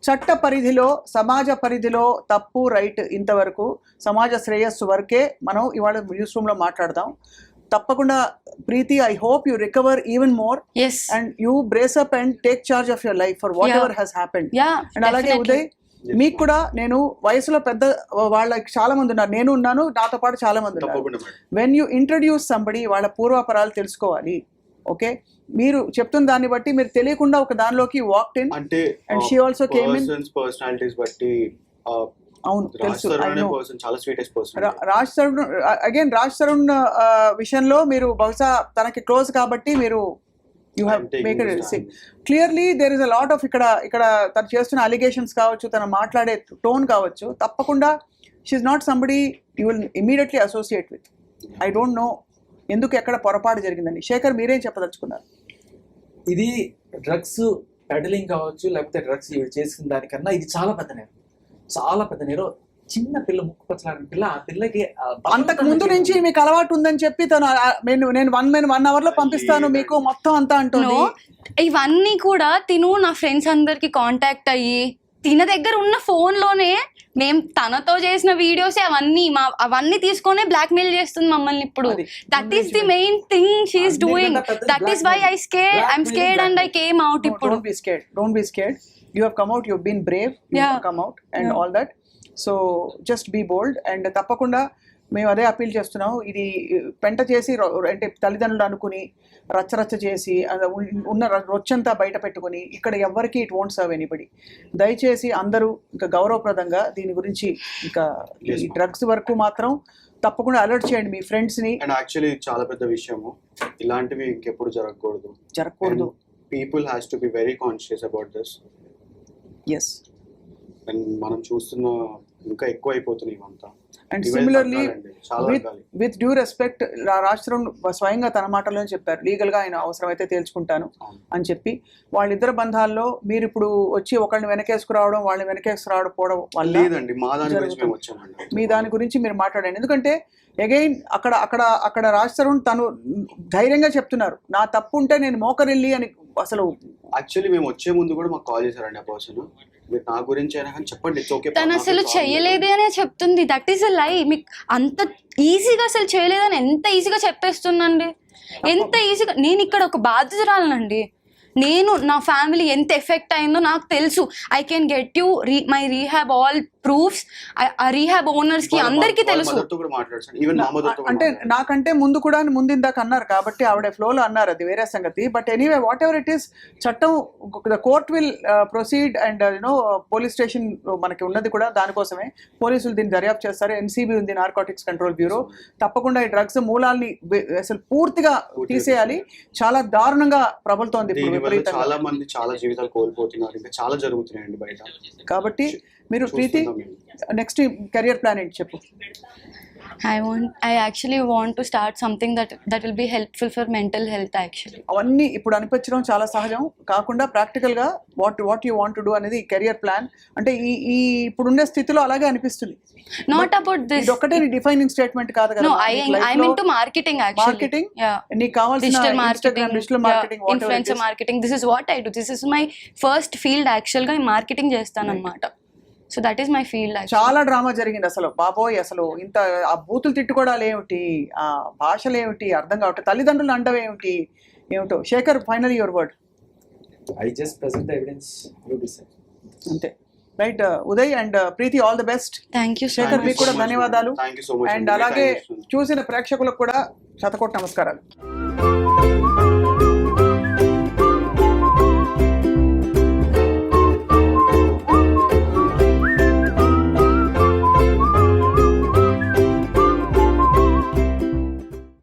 చట్ట పరిధిలో, సమాజ పరిధిలో తప్పు రైట్ ఇంతవరకు సమాజ శ్రేయస్సు వరకే మనం ఇవాళ న్యూస్ రూమ్ లో మాట్లాడదాం. తప్పకుండా Preeti, I hope you recover even more Yes. And you brace up and take charge of your life for whatever has happened. Yeah, and అలాగే definitely. ఉదయ్, మీకు కూడా నేను వయసులో పెద్ద వాళ్ళకి చాలా మంది ఉన్నారు, నేను ఉన్నాను, నాతో పాటు చాలా మంది ఉన్నారు. తప్పకుండా madam. When you introduce somebody, వాళ్ళ పూర్వాపరాలు తెలుసుకోవాలి. ఓకే, మీరు చెప్తున్న దాన్ని బట్టి మీరు తెలియకుండా ఒక దానిలోకి వాక్డ్ ఇన్. అంటే And she also came in. Personalities బట్టి అవును, తెలుసు. I know. పర్సన్ చాలా sweetest person. Raj Tarun again, Raj Tarun విషయంలో మీరు బహుశా తనకి క్లోజ్ కాబట్టి మీరు you have I'm taking make this it stand. Clearly there is a lot of ఇక్కడ తను చేస్తున్న అలిగేషన్స్ కావచ్చు, తను మాట్లాడే టోన్ కావచ్చు, తప్పకుండా she not somebody you will immediately associate with. I don't know ఎందుకు ఎక్కడ పొరపాటు జరిగిందని. శేఖర్, మీరేం చెప్పదలుచుకున్నారు? ఇది డ్రగ్స్ పెడలింగ్ కావచ్చు, లేకపోతే డ్రగ్స్ చేసిన దానికన్నా ఇది చాలా పెద్ద నేరం. చాలా పెద్ద నేరం. చిన్న పిల్ల, ముక్కు పచ్చలాడిన పిల్ల, ఆ పిల్లకి అంతకు ముందు నుంచి మీకు అలవాటు ఉందని చెప్పి తను నేను 1 hour లో పంపిస్తాను మీకు మొత్తం అంతా అంటుంది. No, ఇవన్నీ కూడా తిను నా ఫ్రెండ్స్ అందరికి కాంటాక్ట్ అయ్యి తిన దగ్గర ఉన్న ఫోన్ లోనే మేము తనతో చేసిన వీడియోస్ అవన్నీ తీసుకొని బ్లాక్ మెయిల్ చేస్తుంది మమ్మల్ని ఇప్పుడు. That is the main thing she's doing. That is why I'm scared and I came out. ఇప్పుడు don't be scared. You have come out, you been brave, you have come out and all that. So just be bold. And తప్పకుండా మేము అదే appeal చేస్తున్నాము. ఇది పెంట చేసి అంటే తల్లిదండ్రులు అనుకుని రచ్చరచ్చ చేసి ఉన్న రొచ్చంతా బయట పెట్టుకుని ఇక్కడ ఎవ్వరికి ఇట్ వోంట్ సర్వ్ ఎనీబడి. దయచేసి అందరూ ఇంకా గౌరవప్రదంగా దీని గురించి ఇంకా ఈ డ్రగ్స్ వరకు మాత్రం తప్పకుండా అలర్ట్ చేయండి మీ ఫ్రెండ్స్ని. అండ్ యాక్చువల్లీ చాలా పెద్ద విషయము, ఇలాంటివి ఇంకెప్పుడు జరగకూడదు. People has to be very conscious about this. Yes. And మనం చూస్తున్న ఇంకా ఎక్కువ అయిపోతున్నాయి ఇవంతా. అండ్ ఇవే సిమిలర్లీ తగ్గాలండి, చాలా తగ్గాలి. విత్ డ్యూ రెస్పెక్ట్, రాష్ట్రం స్వయంగా తన మాటల్లోనే చెప్పారు, లీగల్గా ఆయన అవసరమైతే తేల్చుకుంటాను అని చెప్పి. వాళ్ళిద్దరు బంధాల్లో మీరు ఇప్పుడు వచ్చి ఒకళ్ళని వెనకేసుకురావడం, వాళ్ళని వెనకేసుకురావడం వల్ల లేదండి, మా దాని గురించి మేము వచ్చామండి. మీ దాని గురించి మీరు మాట్లాడండి. ఎందుకంటే అగైన్ అక్కడ రాజ్ తరుణ్ తను ధైర్యంగా చెప్తున్నారు, నా తప్పు ఉంటే నేను మోకరిల్లి అని. అసలు యాక్చువల్లీ మేము వచ్చే ముందు కూడా మాకు కాల్ చేశారండి ఆ పర్సన్, మీరు నా గురించి అయినా కానీ చెప్పండి, ఇట్స్ ఓకే. తను అసలు చేయలేదే అనే చెప్తుంది. దట్ ఈస్ అ లై. మీకు అంత ఈజీగా అసలు చేయలేదని ఎంత ఈజీగా చెప్పేస్తుందండి, ఎంత ఈజీగా. నేను ఇక్కడ ఒక బాధ్యతరాలనండి. నేను నా ఫ్యామిలీ ఎంత ఎఫెక్ట్ అయిందో నాకు తెలుసు. I can get you my rehab all proofs. ఆ రీహాబ్ ఓనర్స్ కి అందరికీ తెలుసు. అంటే నాకంటే ముందు కూడా ముందుందాక అన్నారు కాబట్టి ఆవిడ ఫ్లోలో అన్నారు, అది వేరే సంగతి. But anyway whatever it is, చట్టం the court will proceed. And you know police station మనకి ఉన్నది కూడా దానికోసమే. పోలీసులు దీన్ని దర్యాప్తు చేస్తారు. ఎన్సీబీ ఉంది, నార్కోటిక్స్ కంట్రోల్ బ్యూరో. తప్పకుండా ఈ డ్రగ్స్ మూలాల్ని అసలు పూర్తిగా తీసేయాలి. చాలా దారుణంగా ప్రబలుతోంది ఇప్పుడు. చాలా మంది చాలా జీవితాలు కోల్పోతున్నారు, ఇంకా చాలా జరుగుతున్నాయండి బయట. కాబట్టి మీరు ప్రీతి నెక్స్ట్ కెరియర్ ప్లాన్ ఏంటి చెప్పు. I actually want to start something that will be helpful for mental health actually. అవన్నీ ఇప్పుడు అనిపించడం చాలా సహజం. కాకుండా ప్రాక్టికల్గా what you want to do అనేది కెరియర్ ప్లాన్. అంటే ఈ ఇప్పుడుండే స్థితిలో అలాగే అనిపిస్తుంది. Not about this. ఇది ఒక్కటే నీ డిఫైనింగ్ స్టేట్మెంట్ కాదు కదా. No, I'm into marketing actually. Marketing? Yeah. నీకు కావాల్సిన Digital marketing, digital marketing, influencer marketing. This is what I do. This is my first field actually. I marketing చేస్తాను అన్నమాట. So that is my field. చాలా drama జరిగింది అసలు బాబోయ్. అసలు ఇంత ఆ బూతులు తిట్టుకోవడాలు ఏమిటి, ఆ భాషలు ఏమిటి అర్థం కావట్లేదు, తల్లిదండ్రులు అండవేమిటి ఏమిటో. Shekhar, final your word. I just present the evidence, you decide. అంతే, right. Uday and Preethi, all the best. Thank you. Shekhar, మీకు కూడా ధన్యవాదాలు. Thank you so much. And అలాగే చూసిన ప్రేక్షకులకు కూడా శతకోటి నమస్కారాలు.